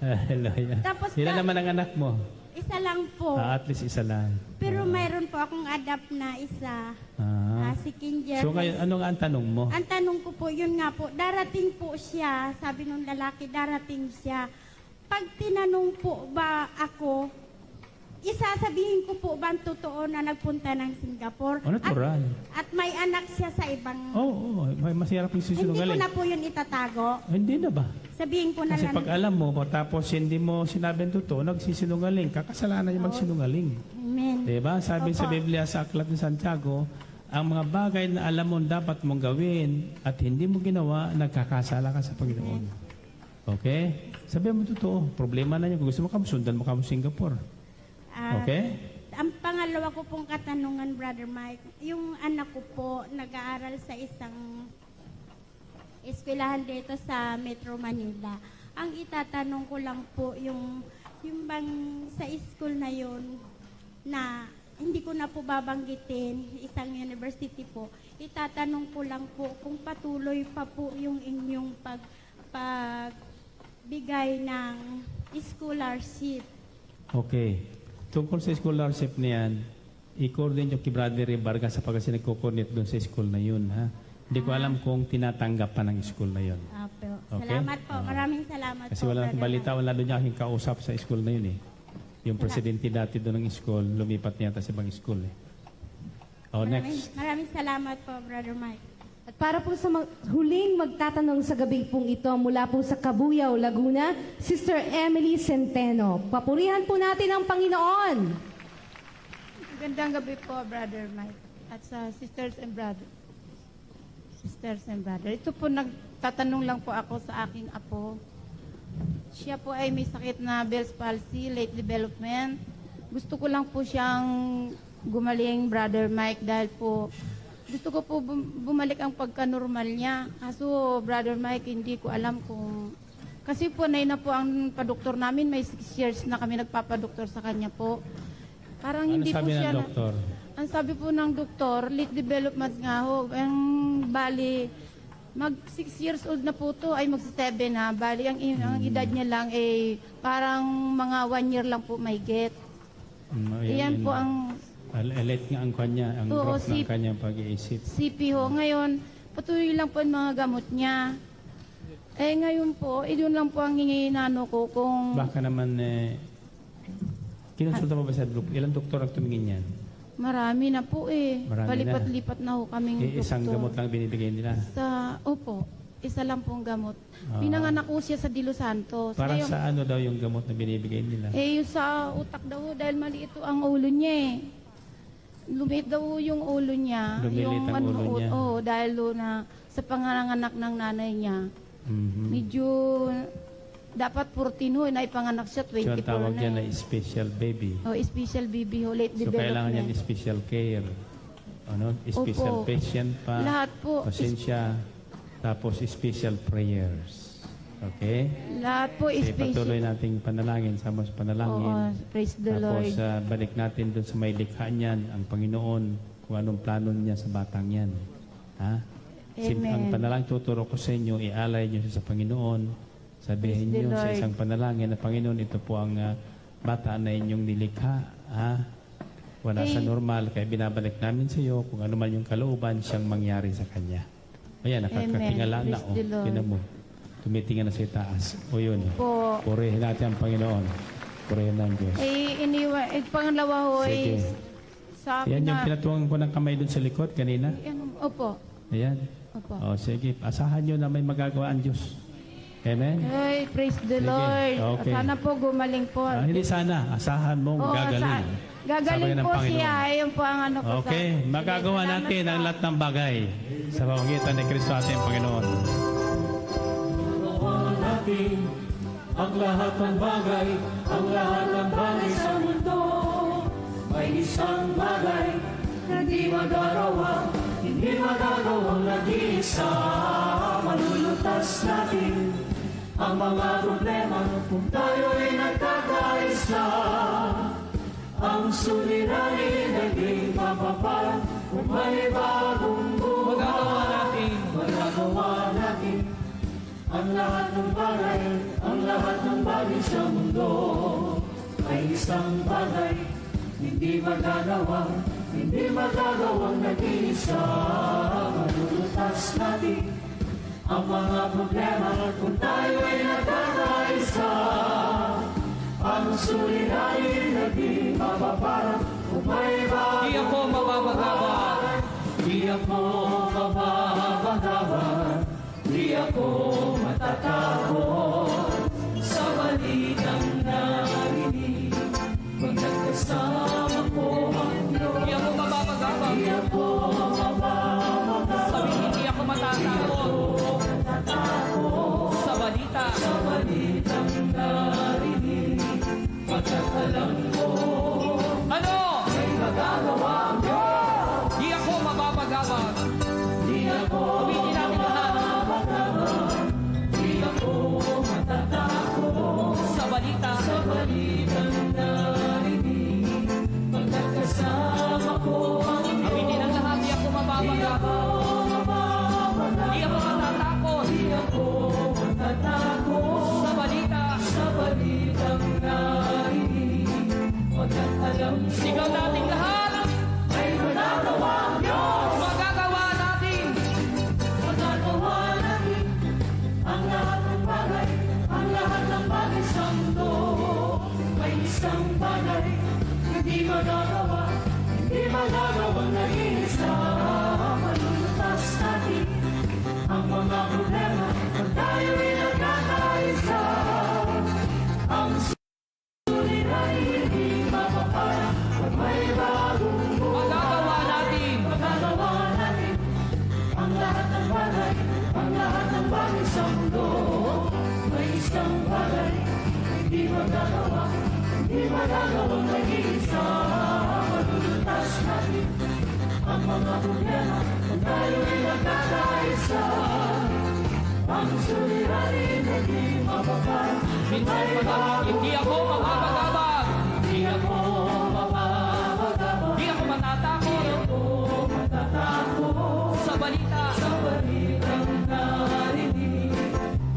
Hallelujah. Tapos Ilan naman ang anak mo? Isa lang po. At least isa lang. Pero mayroon po akong adapt na isa. Si Kinger. So ngayon, ano nga ang tanong mo? Ang tanong ko po, yun nga po, darating po siya, sabi nung lalaki, darating siya. Pag tinanong po ba ako, isasabihin ko po ba ang totoo na nagpunta ng Singapore? Natural. At may anak siya sa ibang... Oo, may masirap yung Hindi ko sisinungaling. na po yun itatago. Hindi na ba? Sabihin ko na Kasi lang. pag alam mo, tapos hindi mo sinabi ang totoo, nagsisinungaling. Kakasalanan yung magsinungaling. Amen. Diba? Sabi Opo. sa Biblia sa Aklat ni Santiago, ang mga bagay na alam mo dapat mong gawin at hindi mo ginawa, nagkakasala ka sa Panginoon. Okay? Sabihin mo totoo. Problema na yun. Kung gusto mo sundan mo ka mo Singapore. Okay? Ang pangalawa ko pong katanungan, Brother Mike, yung anak ko po nag-aaral sa isang eskwelahan dito sa Metro Manila. Ang itatanong ko lang po, yung bang sa school na yun na hindi ko na po babanggitin, isang university po, itatanong ko lang po kung patuloy pa po yung inyong pagbigay ng scholarship. Okay. Tungkol sa scholarship niyan, i-coordinate yung kay Brother Vargas sa pagkasi nagko-coordinate doon sa school na yun. Ha? Hindi ko alam kung tinatanggap pa ng school na yun. Apo. Okay? Salamat po. Maraming salamat Kasi po. wala Brother akong balita, wala doon niya aking kausap sa school na yun eh. Yung presidente dati doon ng school, lumipat niya sa ibang school eh. Oh, next. Maraming salamat po, Brother Mike. At para po sa huling magtatanong sa gabi pong ito mula po sa Cabuyao, Laguna, Sister Emily Centeno. Papurihan po natin ang Panginoon. Magandang gabi po, Brother Mike, at sa sisters and brother. Ito po, nagtatanong lang po ako sa aking apo. Siya po ay may sakit na Bell's palsy, late development. Gusto ko lang po siyang gumaling, Brother Mike, dahil po gusto ko po bumalik ang pagka-normal niya. Kaso, Brother Mike, hindi ko alam kung... Kasi po, na po ang padoktor namin, may 6 years na kami nagpapadoktor sa kanya po. Parang Ano hindi po sabi siya... ng doktor? Ang sabi po ng doktor, late development nga ho. Ang bali, mag 6 years old na po to, ay magsi-7 na. Bali, ang edad niya lang ay parang mga 1 year lang po may get. Iyan po ang Late nga ang kanya, ang Oo, growth ng kanyang pag-iisip. CP ho. Ngayon, patuloy lang po ang mga gamot niya. Eh ngayon po, yun lang po ang hinginano ko kung Baka naman, kinonsulta mo ba sa doktor? Ilang doktor ang tumingin yan? marami na po eh. Marami Palipat-lipat na ho kaming Isang doktor. gamot lang binibigay nila. Opo, isa lang pong gamot. Ah. Pinanganak ko siya sa De Los Santos. Para Ngayon, sa ano daw yung gamot na binibigay nila? yung sa utak daw ho, dahil maliit ho ang ulo niya eh. Lumiit daw ho yung ulo niya. Lumilit ang ulo niya. Oo, dahil ho na sa panganganak ng nanay niya. Mhm. Medyo dapat 14 ho, naipanganak siya, So, 24 ang tawag na dyan eh. ay special baby. Special baby ho, late So, kailangan yan development. special care. Ano? Special Opo. patient pa. Lahat po. Pasensya. Tapos special prayers. Okay? Lahat po Kasi special. patuloy nating panalangin, sama sa panalangin. Oo, praise the Tapos Lord. balik natin doon sa may likha niyan, ang Panginoon, kung anong plano niya sa batang yan. Ha? Amen. Ang panalangin tuturo ko sa inyo, ialay niyo siya sa Panginoon. Sabihin Praise the niyo sa Lord. isang panalangin na Panginoon, ito po ang bata na inyong nilikha. Ha? Wala sa normal, kaya binabalik namin sa iyo kung ano man yung kalooban siyang mangyari sa kanya. Ayan, nakakatingala na. Praise the Lord. Tinan mo. Tumitingin na sa itaas. O yun. Po. Purihin natin ang Panginoon. Purihin ng Diyos. Pangalawa ho, Sige. sa akin Yan yung na, pinatuwang ko ng kamay doon sa likod kanina. opo, Ayan. opo. O sige, asahan nyo na may magagawa ang Diyos. Amen? Ay, praise the Sige. Lord. Okay. Sana po gumaling po. Hindi sana. Asahan mong Oo, gagaling. gagaling Sabi ng po Panginoon. siya. Ayun po ang ano ko Okay, magagawa Salamat natin po. ang lahat ng bagay sa pamamagitan ni Kristo ating Panginoon. natin ang lahat ng bagay, ang lahat ng bagay sa mundo. May isang bagay na di magagawa, hindi magagawang nag-iisa. Malulutas natin ang mga problema kung tayo'y nagkakaisa. Ang suliranin naging mapapala kung may bagong buhay. Magagawa natin ang lahat ng bagay, ang lahat ng bagay sa mundo. Ay isang bagay, hindi magagawa, hindi magagawang nag-iisa. Malulutas natin ang mga problema kung tayo ay nagkakaisa. Ang suliranin naging mapaparang kung may bagong Di ako mababagawan. Di ako mababagawan. Di ako matatakot sa balitang narinig. Pag nagkasama ko ang Diyos, Di ako mababagawan. di ako mapapagabag. Di ako Awitin natin lahat mapapagabag, di ako matatakot sa balita. sa balitang narinig. Pagkat kasama ko ang Awitin ang lahat, di ako mapapagabag. Di ako matatakot di ako matatakot sa balita. sa balitang narinig. Pagkat alam ko Sigaw natin lahat. ay magagawa ang Diyos. Magagawa natin. Magagawa natin ang lahat ng bagay, ang lahat ng bagay sa mundo. May isang bagay, hindi magagawa, hindi magagawang nag-iisa. Malulutas natin ang mga problema, pag tayo'y nagkakaisa. Ang suliranin hindi mapapala, pag may bagong buhay. Magagawa natin. Magagawa natin ang lahat ng bagay, ang lahat ng bagay sa mundo. May isang bagay, hindi magagawa, hindi magagawang nag-iisa. Malulutas natin ang mga problema, kung tayo'y nagkakaisa. Ang suliranin hindi mapapala, Minsan pag hindi ako mapapagabag. di ako mapapagabag, Di ako matatakot matatakot sa balita. sa balitang narinig.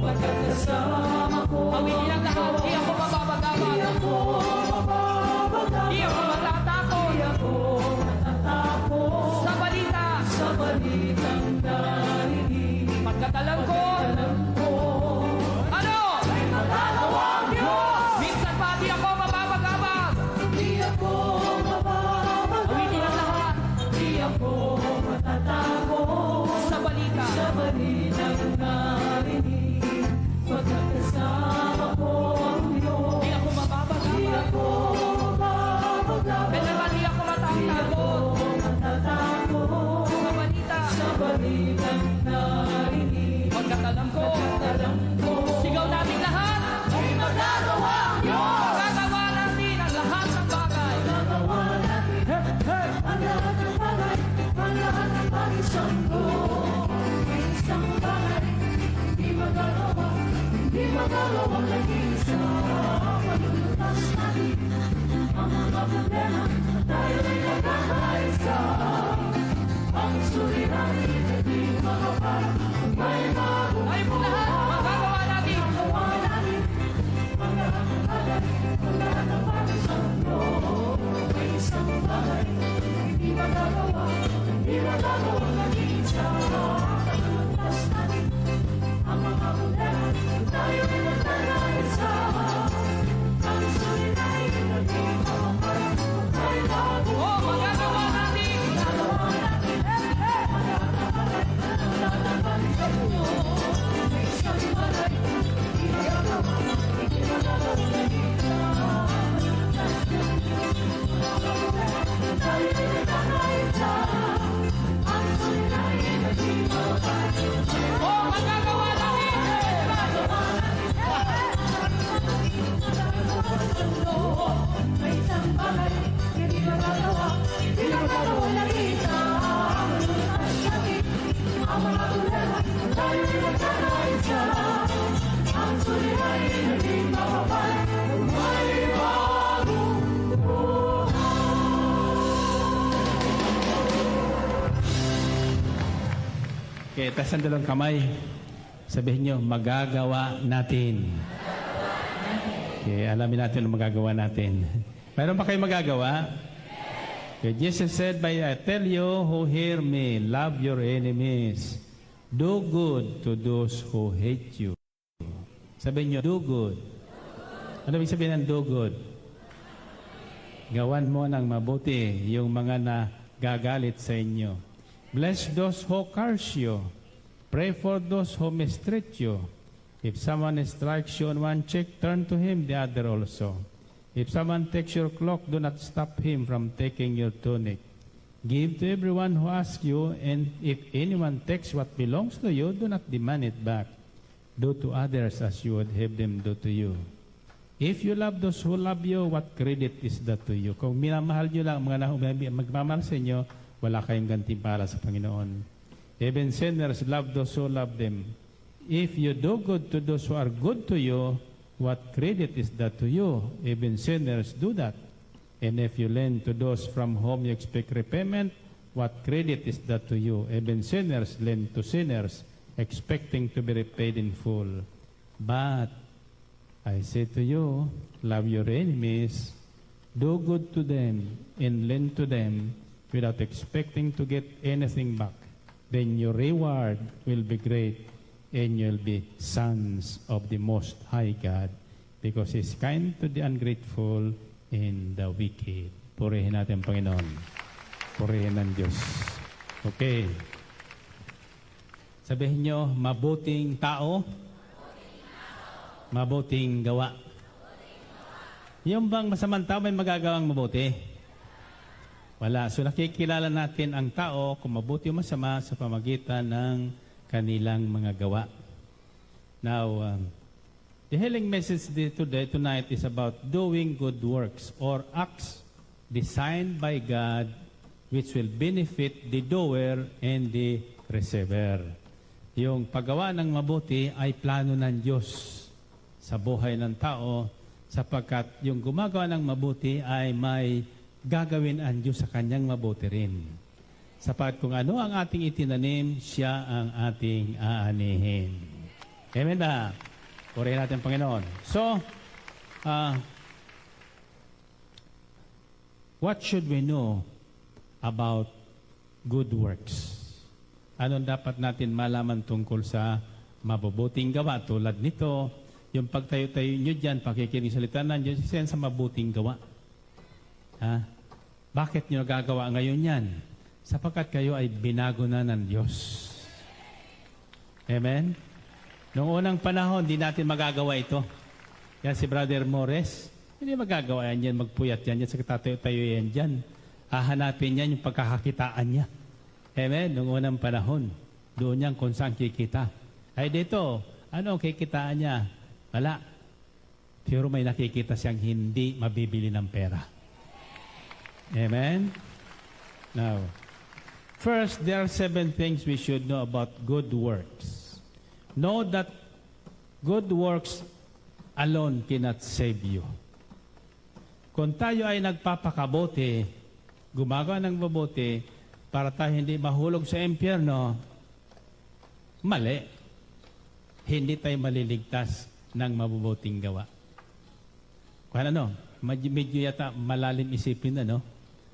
Pagkat kasama ko Awitin ang lahat, di ako mapapagabag. ako mapapagabag, Di ako matatakot ako matatakot sa balita. sa balitang narinig. Pagkat alam ko, ano? Magagawa ang Diyos, Minsan pa di ako mapapagabag. di ako mapapagabag, Awitin ang lahat di ako matatakot sa balita. sa balitang narinig. Pagkat kasama ko ang Diyos, Di ako di mapapagabag. ako mapapagabag, Kaya naman di ako matatakot matatakot sa balita. sa balitang narinig. Pagkat alam ko, Alam ko sigaw natin lahat. ay magagawa ang Diyos. Magagawa natin ang lahat ng bagay. Magawa natin ang lahat ng bagay, ang lahat ng bagay sa mundo. May isang bagay, hindi magagawa, hindi magagawang nag-iisa. Malulutas natin ang mga problema, at tayo'y nagkakaisa. Ang suliranin hindi makapal, kung may bagong Tayo po lahat, magagawa natin. magawa natin ang lahat ng bagay, ang lahat ng bagay sa mundo. May isang bagay, hindi magagawa, hindi magagawang nag-iisa. Malulutas natin ang mga problema, kung tayo'y nagkakaisa. Ang suliranin hindi makapal, kung may bagong Oh, magagawa natin. magawa natin. Ang lahat ng bagay, ang lahat ng bagay sa mundo. May isang bagay, hindi magagawa, hindi magagawang nag-iisa. Malulutas natin ang mga problema, kung tayo'y nagkakaisa. Ang suliranin hindi makapal, kung may Oh, magagawa natin. may isang bagay, hindi magagawa, hindi magagawang nag-iisa. Malulutas natin ang mga problema, kung tayo'y nagkakaisa. Ang suliranin hindi makapal, kung may bagong Okay, taas ang dalawang kamay. Sabihin nyo, magagawa natin. Okay, alamin natin ang magagawa natin. Mayroon pa kayo magagawa? Okay, Jesus said, "But I tell you who hear me, love your enemies. Do good to those who hate you." Sabihin nyo, do good. Ano ibig sabihin ng do good? Gawan mo ng mabuti yung mga nagagalit sa inyo. Bless those who curse you. Pray for those who mistreat you. If someone strikes you on one cheek, turn to him the other also. If someone takes your cloak, do not stop him from taking your tunic. Give to everyone who asks you, and if anyone takes what belongs to you, do not demand it back. Do to others as you would have them do to you. If you love those who love you, what credit is that to you? Kung minamahal nyo lang ang mga magmamahal sa inyo, wala kayong gantimpala sa Panginoon. Even sinners love those who love them. If you do good to those who are good to you, what credit is that to you? Even sinners do that. And if you lend to those from whom you expect repayment, what credit is that to you? Even sinners lend to sinners, expecting to be repaid in full. But I say to you, love your enemies, do good to them, and lend to them without expecting to get anything back. Then your reward will be great, and you'll be sons of the Most High God, because He's kind to the ungrateful and the wicked. Purihin natin, Panginoon. Purihin ng Diyos. Okay. Sabihin nyo, mabuting tao, mabuting gawa. Yung bang masamang tao may magagawang mabuti? Wala. So nakikilala natin ang tao kung mabuti o masama sa pamagitan ng kanilang mga gawa. Now, the healing message tonight is about doing good works or acts designed by God which will benefit the doer and the receiver. Yung paggawa ng mabuti ay plano ng Diyos sa buhay ng tao, sapagkat yung gumagawa ng mabuti ay may gagawin ang Diyos sa kanyang mabuti rin. Sapagkat kung ano ang ating itinanim, siya ang ating aanihin. Amen ba? Purihin natin, Panginoon. So, what should we know about good works? Anong dapat natin malaman tungkol sa mabubuting gawa? Tulad nito, yung pagtayo-tayo nyo dyan, pakikinig salita ng Diyos, isa yan sa mabuting gawa. Ha? Bakit nyo nagagawa ngayon yan? Sapagkat kayo ay binago na ng Diyos. Amen? Noong unang panahon, hindi natin magagawa ito. Yan si Brother Morris, hindi magagawa yan dyan, magpuyat yan dyan, sa tatayo-tayo yan dyan. Hahanapin yan yung pagkakakitaan niya. Amen? Noong unang panahon, doon yan kung saan kikita. Ay dito, ano ang kikitaan niya? Wala. Pero may nakikita siyang hindi mabibili ng pera. Amen? Now, first, there are 7 things we should know about good works. Know that good works alone cannot save you. Kung tayo ay nagpapakabuti, gumagawa ng mabuti, para tayo hindi mahulog sa impyerno, mali. Hindi tayo maliligtas ng mabubuting gawa. Kung ano, medyo yata malalim isipin na, no?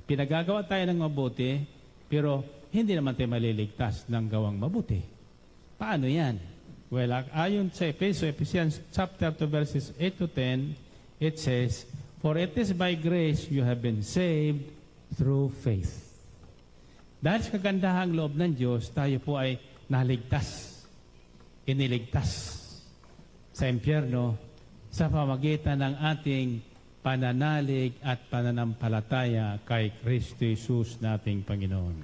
Pinagagawa tayo ng mabuti, pero hindi naman tayo maliligtas ng gawang mabuti. Paano yan? Well, ayon sa Ephesians chapter 2 verses 8 to 10, it says, "For it is by grace you have been saved through faith." Dahil sa kagandahang loob ng Diyos, tayo po ay naligtas, iniligtas sa impyerno sa pamagitan ng ating pananalig at pananampalataya kay Kristo Jesus nating Panginoon.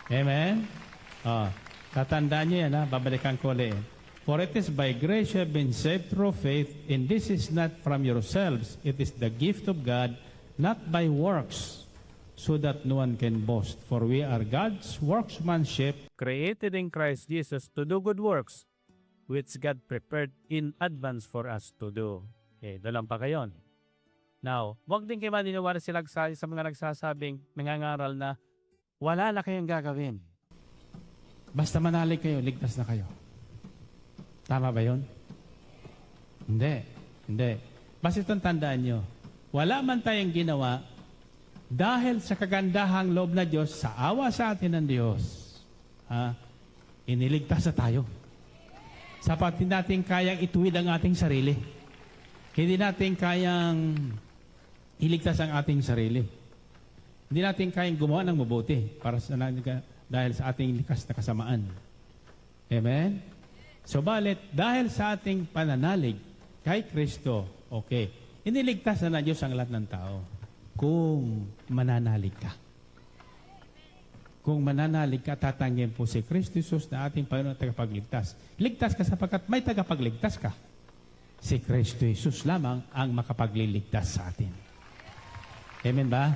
Amen? Tatandaan niyo yan, babalikan ko ulit. For it is by grace you have been saved through faith, and this is not from yourselves, it is the gift of God, not by works, so that no one can boast. For we are God's workmanship, created in Christ Jesus to do good works, which God prepared in advance for us to do. Okay, doon lang pa kayon. Now, wag din kayo maniniwala sa mga nagsasabing, nangangaral na, wala na kayong gagawin. Basta manalig kayo, ligtas na kayo. Tama ba yun? Hindi. Basta itong tandaan nyo, wala man tayong ginawa, dahil sa kagandahang loob na Diyos, sa awa sa atin ng Diyos, iniligtas na tayo. Sapat hindi natin kayang ituwid ang ating sarili. Hindi natin kayang iligtas ang ating sarili. Hindi natin kayang gumawa ng mabuti para sa dahil sa ating likas na kasamaan. Amen? So, balit, dahil sa ating pananalig kay Kristo, okay, iniligtas na Diyos ang lahat ng tao kung mananalig ka. Kung mananalig ka, tatanggin po si Kristo Jesus na ating Panginoon at tagapagligtas. Ligtas ka sapagkat may tagapagligtas ka. Si Kristo Jesus lamang ang makapagliligtas sa atin. Amen ba?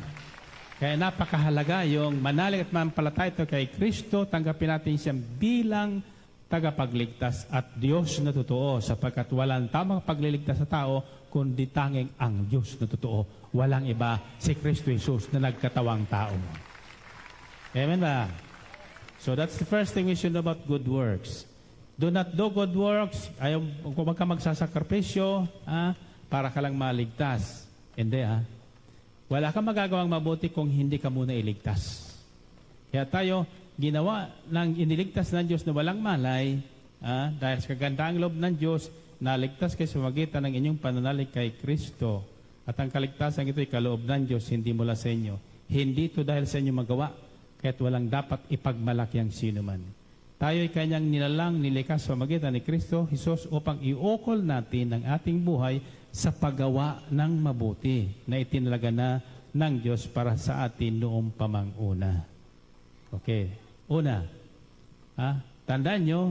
Kaya napakahalaga yung manalig at mampalataya ito kay Kristo, tanggapin natin siyang bilang tagapagligtas at Diyos na totoo, sapagkat walang tamang pagliligtas sa tao, kundi tanging ang Diyos na totoo. Walang iba, si Kristo Jesus na nagkatawang tao. Amen ba? So that's the first thing we should know about good works. Do not do good works, ayaw, kung ka magsasakripisyo, para ka lang maligtas. Hindi Wala kang magagawang mabuti kung hindi ka muna iligtas. Kaya tayo, ginawa ng iniligtas ng Diyos na walang malay, dahil sa kagandaang loob ng Diyos, naligtas kayo sa magitan ng inyong pananalig kay Kristo. At ang kaligtasan ito ay kaloob ng Diyos, hindi mula sa inyo. Hindi ito dahil sa inyo magawa, kaya't walang dapat ipagmalaki ang sino man. Tayo ay kanyang nilalang, nilikas sa magitan ni Kristo, Jesus, upang iukol natin ang ating buhay sa paggawa ng mabuti na itinalaga na ng Diyos para sa atin noong pamanguna. Okay. Una, tandaan nyo,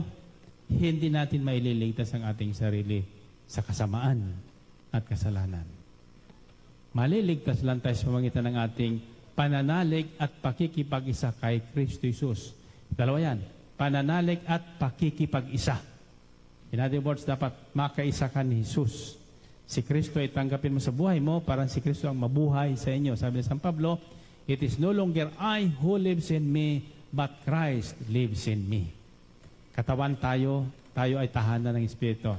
hindi natin maililigtas ang ating sarili sa kasamaan at kasalanan. Maliligtas lang tayo sa pamamagitan ng ating pananalig at pakikipag-isa kay Kristo Jesus. Dalawa yan, pananalig at pakikipag-isa. In other words, dapat makaisa ka ni Jesus. Si Kristo ay tanggapin mo sa buhay mo, parang si Kristo ang mabuhay sa inyo. Sabi ni San Pablo, it is no longer I who lives in me, but Christ lives in me. Katawan tayo ay tahanan ng Espiritu.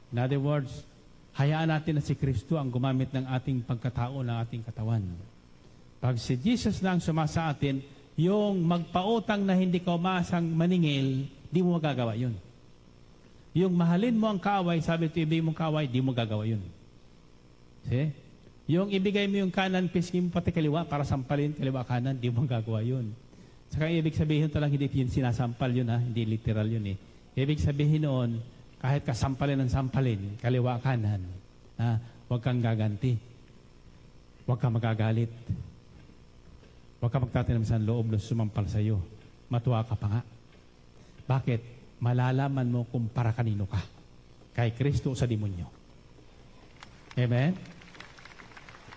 In other words, hayaan natin na si Kristo ang gumamit ng ating pagkatao, ng ating katawan. Pag si Jesus na ang sumasa atin, yung magpautang na hindi ka umasang maningil, di mo magagawa yun. Yung mahalin mo ang kaaway, sabi ito, ibigay mong kaaway, di mo gagawa yun. See? Yung ibigay mo yung kanan, pisngin mo pati kaliwa para sampalin kaliwa kanan, di mo gagawa yun. Saka ibig sabihin ito lang, hindi yun sinasampal yun hindi literal yun Ibig sabihin noon, kahit kasampalin ng sampalin, kaliwa kanan, huwag kang gaganti. Huwag kang magagalit. Huwag kang magtatinam sa loob na sumampal sa iyo. Matuwa ka pa nga. Bakit? Malalaman mo kung para kanino ka. Kay Kristo o sa demonyo. Amen?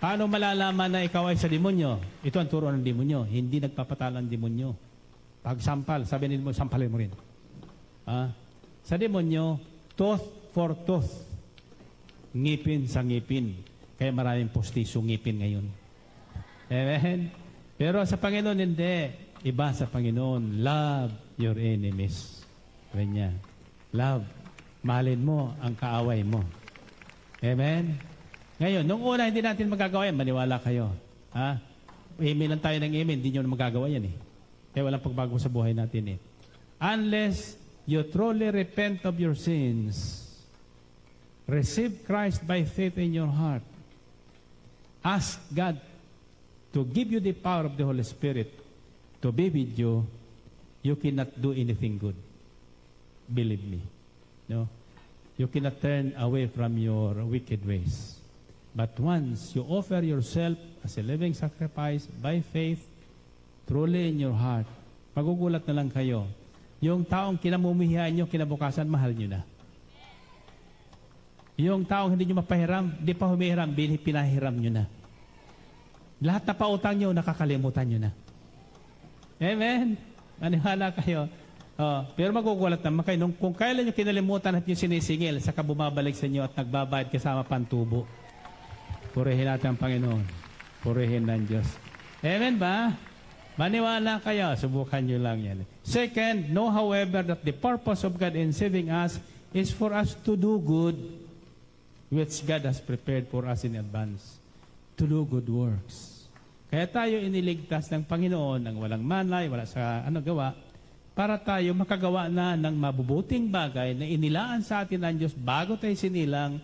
Paano malalaman na ikaw ay sa demonyo? Ito ang turo ng demonyo. Hindi nagpapatalo ang demonyo. Pag sampal, sabi nila mo, sampalin mo rin. Sa demonyo, tooth for tooth. Ngipin sa ngipin. Kaya maraming postiso ngipin ngayon. Amen? Pero sa Panginoon, hindi. Iba sa Panginoon. Love your enemies. Ganyan. Love. Mahalin mo ang kaaway mo. Amen? Ngayon, nung una, hindi natin magagawa yan. Maniwala kayo. Email lang tayo ng email. Hindi nyo na magagawa yan Kaya walang pagbago sa buhay natin Unless you truly repent of your sins, receive Christ by faith in your heart, ask God to give you the power of the Holy Spirit to be with you, you cannot do anything good. Believe me. No? You cannot turn away from your wicked ways. But once you offer yourself as a living sacrifice by faith, truly in your heart, magugulat na lang kayo. Yung taong kinamumuhian nyo, kinabukasan, mahal nyo na. Yung taong hindi nyo mapahiram, di pa humihiram, pinahiram nyo na. Lahat na pautang nyo, nakakalimutan nyo na. Amen? Maniwala kayo. Pero magugulat naman kayo. Kung kailan nyo kinalimutan at nyo sinisingil, saka bumabalik sa inyo at nagbabayad kasama pantubo. Purihin natin ang Panginoon. Purihin ng Diyos. Amen ba? Maniwala kayo. Subukan nyo lang yan. Second, know however that the purpose of God in saving us is for us to do good, which God has prepared for us in advance. To do good works. Kaya tayo iniligtas ng Panginoon ng walang manay, wala sa gawa, para tayo makagawa na ng mabubuting bagay na inilaan sa atin ng Diyos bago tayo sinilang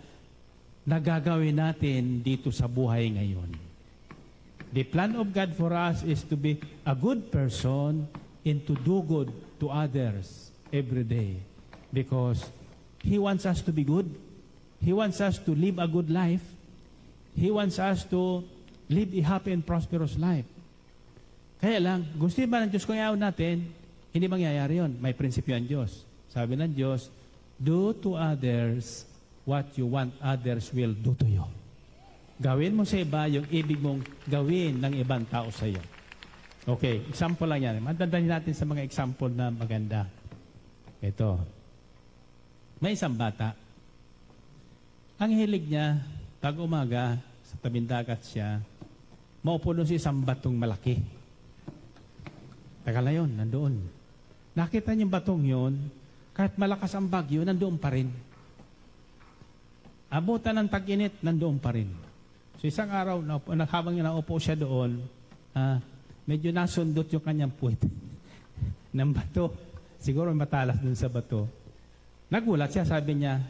na gagawin natin dito sa buhay ngayon. The plan of God for us is to be a good person and to do good to others every day. Because He wants us to be good. He wants us to live a good life. He wants us to live a happy and prosperous life. Kaya lang, gusto ba ng Diyos kung ayaw natin, hindi mangyayari yun. May prinsipyo ang Diyos. Sabi ng Diyos, do to others what you want others will do to you. Gawin mo sa iba yung ibig mong gawin ng ibang tao sa iyo. Okay, example lang yan. Madadali natin sa mga example na maganda. Ito. May isang bata. Ang hilig niya, pag umaga, sa tabing dagat siya, maupo doon sa isang batong malaki. Tagal na yun, nandoon. Nakita niya yung batong yun, kahit malakas ang bagyo, nandoon pa rin. Abutan ng tag-init, nandoon pa rin. So isang araw, habang naupo siya doon, medyo nasundot yung kanyang puwit ng bato. Siguro matalas dun sa bato. Nagulat siya, sabi niya,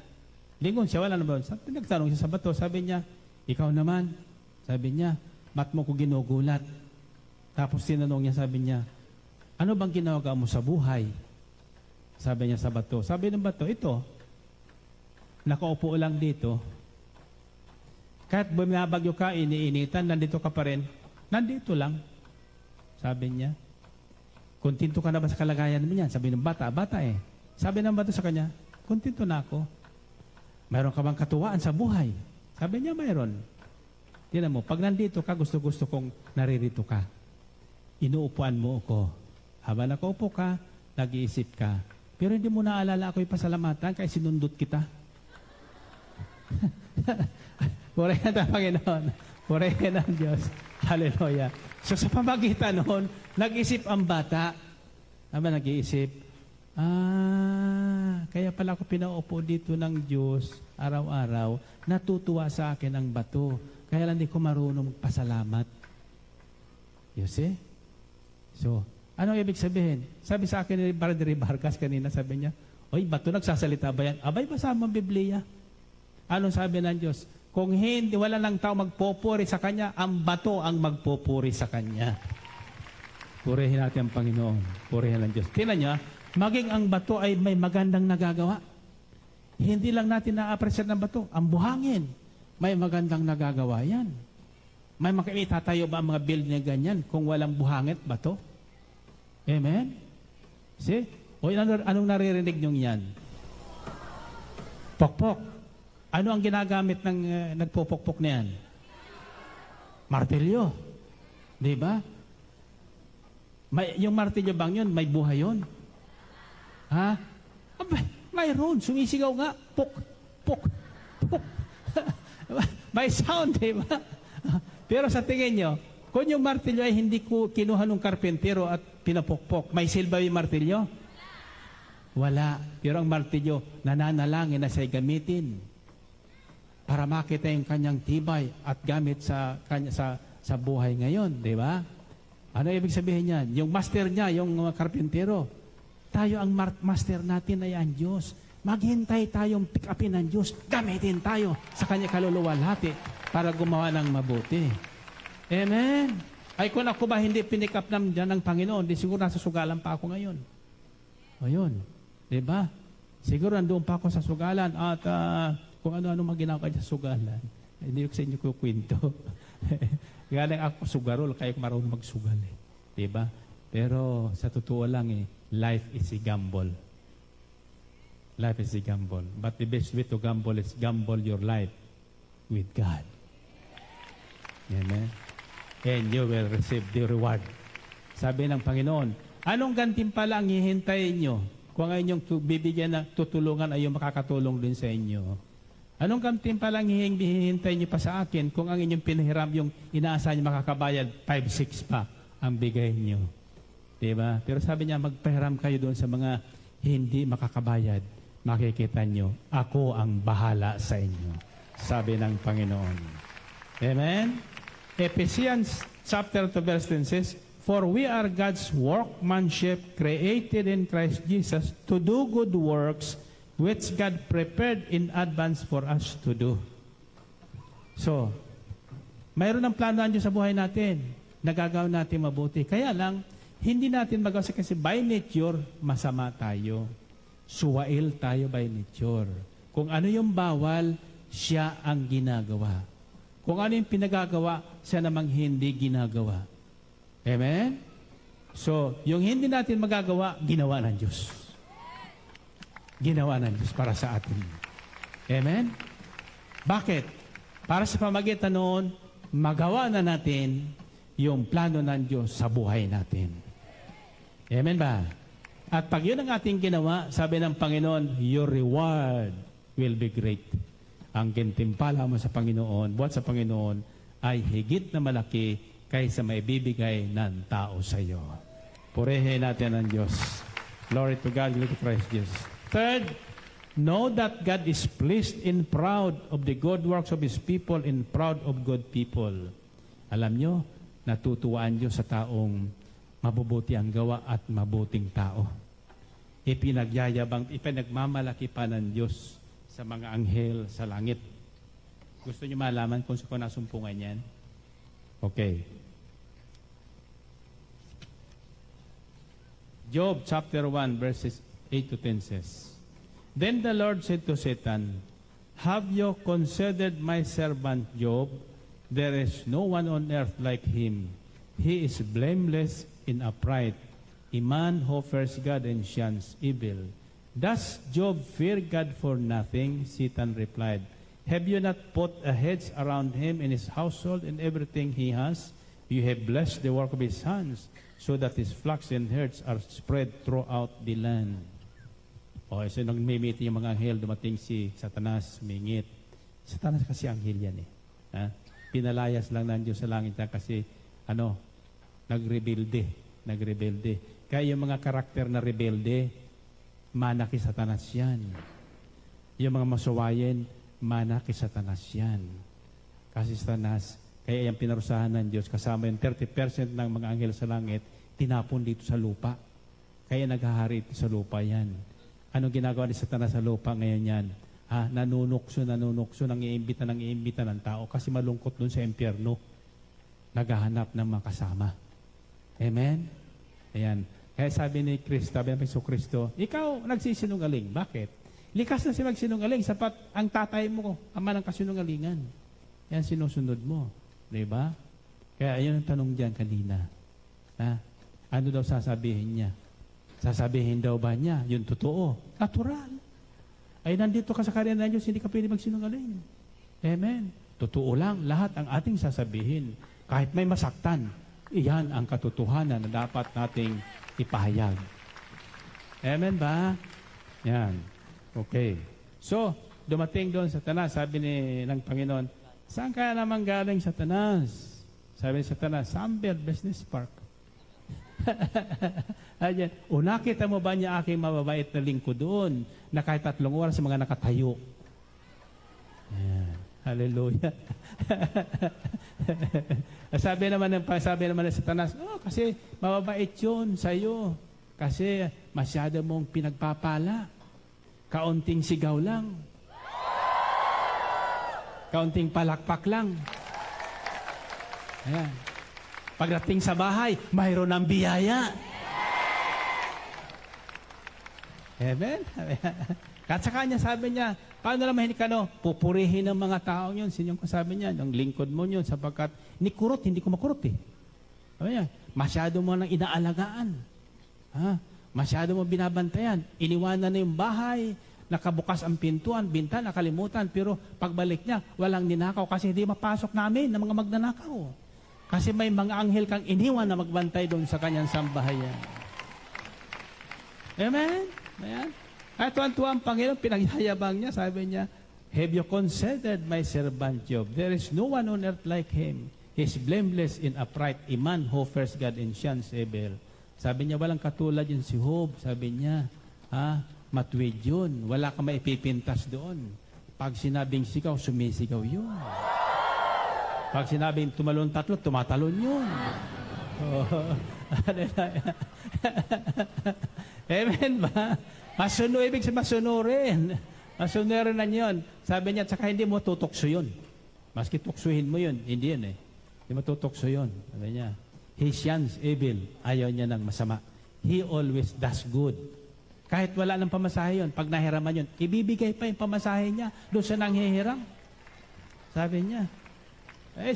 lingon siya, wala naman. Nagtanong siya sa bato, sabi niya, ikaw naman. Sabi niya, mat mo ko ginugulat. Tapos tinanong niya, sabi niya, ano bang ginagawa mo sa buhay? Sabi niya sa bato. Sabi ng bato, ito, nakaupo lang dito. Kahit bumabagyo ka, iniinitan, nandito ka pa rin, nandito lang. Sabi niya, kontento ka na ba sa kalagayan mo yan? Sabi ng bata eh. Sabi ng bata sa kanya, kontento na ako. Mayroon ka bang katuwaan sa buhay? Sabi niya, mayroon. Tingnan mo, pag nandito ka, gusto kong naririto ka. Inuupuan mo ako. Habang nakaupo ka, nag-iisip ka. Pero hindi mo naalala ako'y pasalamatan kaya sinundot kita. Purihin ang Panginoon. Purihin ang Diyos. Hallelujah. So sa pamagitan noon, nag-isip ang bata. Nag-iisip, kaya pala ako pinaupo dito ng Diyos araw-araw, natutuwa sa akin ang bato. Kaya lang di ko marunong magpasalamat. You see? So, ano ibig sabihin? Sabi sa akin ni Brother Vargas kanina, sabi niya, oy, bato nagsasalita ba yan? Abay, basa mo ang Biblia. Anong sabi ng Diyos? Kung hindi, wala lang tao magpupuri sa Kanya, ang bato ang magpupuri sa Kanya. Purihin natin ang Panginoon. Purihin ang Diyos. Tingnan niyo, maging ang bato ay may magandang nagagawa. Hindi lang natin na-appreciate ng bato. Ang buhangin, may magandang nagagawa yan. May makitatayo ba ang mga building na ganyan kung walang buhangin at bato? Amen? See? O anong naririnig nyo yan? Pokpok. Ano ang ginagamit ng nagpupukpok na yan? Martilyo. Di ba? Yung martilyo bang yun, may buhay yun? Ha? Mayroon. Sumisigaw nga. Puk, puk, puk. May sound, di ba? Pero sa tingin nyo, kung yung martilyo ay hindi ko kinuha ng karpentero at pinapukpok, may silba yung martilyo? Wala. Pero ang martilyo, nananalangin na siya'y gamitin para makita yung kanyang tibay at gamit sa buhay ngayon, di ba? Ano ibig sabihin niyan? Yung master niya, yung karpentero, tayo ang master natin ay ang Diyos. Maghintay tayong pick upin ng Diyos. Gamitin tayo sa kanya kaluluwalhati para gumawa ng mabuti. Amen? Ay kung ako ba hindi pinick up ng Panginoon, di siguro nasa sugalan pa ako ngayon. O yun. Di ba? Siguro nandoon pa ako sa sugalan at kung ano-ano maginawa ka sa sugalan. Hindi ko sa inyo kukwento. Galing ako sugarol, kaya ko marunong magsugal. Diba? Pero sa totoo lang life is a gamble. Life is a gamble. But the best way to gamble is gamble your life with God. Amen? And you will receive the reward. Sabi ng Panginoon, anong gantimpala ang hihintayin nyo kung ang inyong bibigyan na tutulungan ay yung makakatulong din sa inyo? Anong gantimpala ang hihintay nyo pa sa akin kung ang inyong pinahiram yung inaasahan nyo makakabayad 5-6 pa ang bigay nyo? Diba? Pero sabi niya, magpahiram kayo doon sa mga hindi makakabayad. Makikita nyo, ako ang bahala sa inyo. Sabi ng Panginoon. Amen? Ephesians chapter 2 verse 10 says, for we are God's workmanship created in Christ Jesus to do good works which God prepared in advance for us to do. So, mayroon ng plano ng Diyos sa buhay natin. Nagagawin natin mabuti. Kaya lang, hindi natin magawa kasi by nature, masama tayo. Suwail tayo by nature. Kung ano yung bawal, siya ang ginagawa. Kung ano yung pinagagawa, siya namang hindi ginagawa. Amen? So, yung hindi natin magagawa, ginawa ng Diyos. Ginawa ng Diyos para sa atin. Amen? Bakit? Para sa pamagitan noon, magawa na natin yung plano ng Diyos sa buhay natin. Amen ba? At pag yun ang ating ginawa, sabi ng Panginoon, your reward will be great. Ang gintimpala mo sa Panginoon, buhat sa Panginoon, ay higit na malaki kaysa may bibigay ng tao sa iyo. Purihin natin ang Diyos. Glory to God, glory to Christ Jesus. Third, know that God is pleased and proud of the good works of His people and proud of good people. Alam nyo, natutuwaan Diyos sa taong mabubuti ang gawa at mabuting tao. Ipinagmamalaki pa ng Diyos sa mga anghel sa langit. Gusto niyo malaman kung saan ko nasumpungan yan? Okay. Job chapter 1 verses 8 to 10 says, Then the Lord said to Satan, Have you considered my servant Job? There is no one on earth like him. He is blameless and upright, a man who fears God and shuns evil. Does Job fear God for nothing? Satan replied, Have you not put a hedge around him and his household and everything he has? You have blessed the work of his hands, so that his flocks and herds are spread throughout the land. O, so nang mimiti yung mga anghel, dumating si Satanas, mingit. Satanas kasi anghel yan eh. Ha? Pinalayas lang ng Diyos sa langit na kasi, nagrebelde. Kaya yung mga karakter na rebelde, mana kay Satanas yan. Yung mga masuwayin, mana kay Satanas yan. Kasi Satanas, kaya yung pinarusahan ng Diyos, kasama yung 30% ng mga anghel sa langit, tinapon dito sa lupa. Kaya naghahari ito sa lupa yan. Ano ginagawa ni Satanas sa lupa ngayon yan? Nanunukso, nangiimbita ng tao kasi malungkot dun sa impyerno. Naghahanap ng mga kasama. Amen? Ayan. Kaya sabi ni Kristo, sabi ng Kristo, ikaw nagsisinungaling. Bakit? Likas na si magsinungaling, sapat ang tatay mo, ama ng kasinungalingan. Yan sinusunod mo. Diba? Kaya ayun ang tanong diyan kanina. Ano daw sasabihin niya? Sasabihin daw ba niya? Yung totoo. Natural. Ay nandito ka sa karya ng Diyos, hindi ka pwede magsinungaling. Amen. Totoo lang, lahat ang ating sasabihin. Kahit may masaktan, iyan ang katotohanan na dapat nating ipahayag. Amen ba? Yan. Okay. So, dumating doon Satanas, sabi ng Panginoon, saan kaya naman galing Satanas? Sabi ni Satanas, Amber Business Park. Ayan. O nakita mo ba niya aking mababait na lingkod doon na kahit 3 oras mga nakatayo? Ayan. Hallelujah. sabi naman ng Satanas, kasi mababait yun sa'yo. Kasi masyado mong pinagpapala. Kaunting sigaw lang. Kaunting palakpak lang. Ayan. Pagdating sa bahay, mayroon ng biyaya. Amen? At sa kanya, sabi niya, paano naman pupurihin ng mga tao yun. Sinyong sabi niya, yung lingkod mo yun, sapagkat nikurot, hindi ko makurot eh. Sabi niya, masyado mo nang inaalagaan. Masyado mo binabantayan. Iniwanan na yung bahay, nakabukas ang pintuan, bintan, nakalimutan, pero pagbalik niya, walang ninakaw kasi hindi mapasok namin ng mga magnanakaw. Kasi may mga anghel kang iniwan na magbantay doon sa kanyang sambahayan. Amen? Ayan. At tuwan-tuwa ang Panginoon, pinaghayabang niya, sabi niya, Have you considered my servant Job? There is no one on earth like him. He is blameless and upright, a man who fears God and shuns evil. Sabi niya, walang katulad yun si Job. Sabi niya, matuwid yun. Wala ka maipipintas doon. Pag sinabing sigaw, sumisigaw yun. Pag sinabing tumalon 3, tumatalon yun. Amen ba? Ibig sabihin masunurin. Masunurin na yun. Sabi niya, tsaka hindi mo tutukso yun. Maski tuksuhin mo yun, hindi yun eh. Hindi mo tutukso yun. Sabi niya, he shuns evil. Ayaw niya ng masama. He always does good. Kahit wala ng pamasahe yun, pag nahiraman yun, ibibigay pa yung pamasahe niya doon sa nanghihiram. Sabi niya,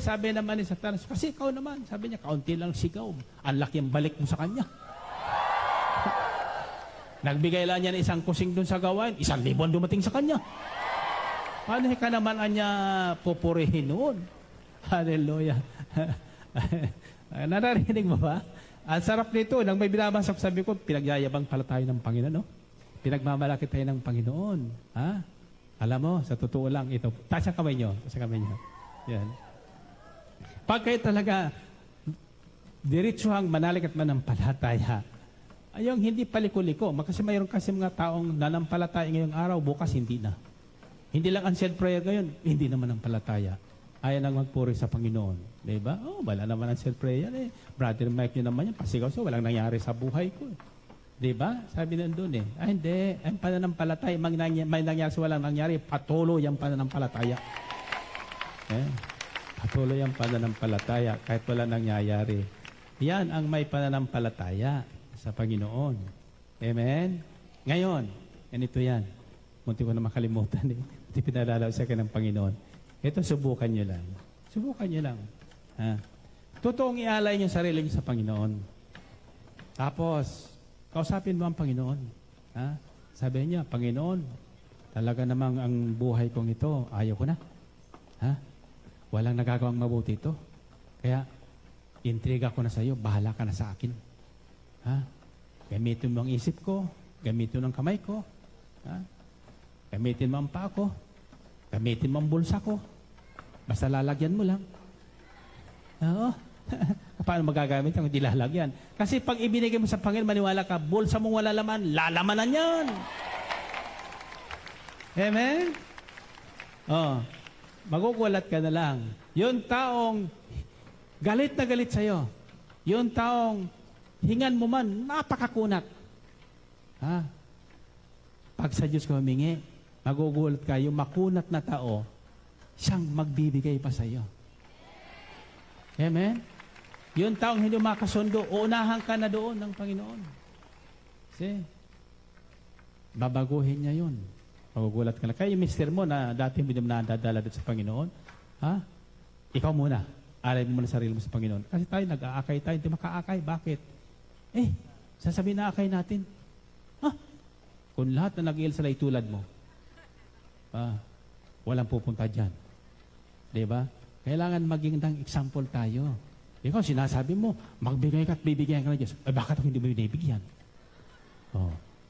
sabi naman ni Satanas, kasi ikaw naman, sabi niya, kaunti lang sigaw. Ang laki ang balik mo sa kanya. Nagbigay lang niya ng 1 kusing doon sa gawain, 1,000 dumating sa kanya. Paano ka naman niya pupurihin noon? Hallelujah. Naririnig mo ba? Ang sarap nito. Nang may binabasa ko, sabi ko, pinagyayabang pala tayo ng Panginoon. No? Pinagmamalaki tayo ng Panginoon. Ha? Alam mo, sa totoo lang ito. Taas ang kamay nyo. Taas ang kamay nyo. Yan. Pag kayo talaga diretsuhang manalig at manampalataya, ayong hindi paliko-liko. Kasi mayroon kasi mga taong nanampalataya ngayong araw, bukas hindi na. Hindi lang answered prayer ngayon, hindi naman nampalataya. Ayaw nang magpuri sa Panginoon. Diba? Oh, wala naman answered prayer eh. Brother Mike yun naman yan, pasigaw siya, walang nangyari sa buhay ko. Diba? Sabi nandun eh. Ay hindi, ang pananampalataya, may nangyari sa walang nangyari, patuloy ang pananampalataya. Eh, patuloy ang pananampalataya kahit wala nangyayari. Yan ang may pananampalataya sa Panginoon. Amen? Ngayon, ganito yan. Munti ko na makalimutan eh. Hindi pinalalaw sa akin ng Panginoon. Ito, subukan nyo lang. Subukan nyo lang. Ha? Totoong ialay nyo sarili nyo sa Panginoon. Tapos, kausapin mo ang Panginoon. Ha? Sabi niya, Panginoon, talaga namang ang buhay kong ito, ayaw ko na. Ha? Walang nagagawang mabuti ito. Kaya, intriga ko na sa iyo, bahala ka na sa akin. Ha? Gamitin mo ang isip ko, gamitin mo ang kamay ko, ha? Gamitin mo ang paa ko, gamitin mo ang bulsa ko, basta lalagyan mo lang. Oo. Paano magagamit yung hindi lalagyan? Kasi pag ibinigay mo sa Panginoon, maniwala ka, bulsa mong wala laman, lalamanan yan. Amen? Oh, magugulat ka na lang. Yung taong galit na galit sa'yo, yung taong hingan mo man, napakakunat. Ha? Pag sa Diyos ka humingi, magugulat ka, yung makunat na tao, siyang magbibigay pa sa'yo. Amen? Yung taong hindi makasundo, uunahan ka na doon ng Panginoon. Kasi, babaguhin niya yun. Magugulat ka na. Kaya yung mister mo na dati hindi mo nadadala doon sa Panginoon, ha? Ikaw muna. Alay mo muna sarili mo sa Panginoon. Kasi tayo, nag-aakay tayo, hindi makaakay. Bakit? Sasabihin na akay natin. Kung lahat na nag-iil sa tulad mo, walang pupunta dyan. Diba? Kailangan maging ng example tayo. Ikaw, sinasabi mo, magbigay ka at bibigyan ka ng Diyos. Bakit ako hindi mo binibigyan?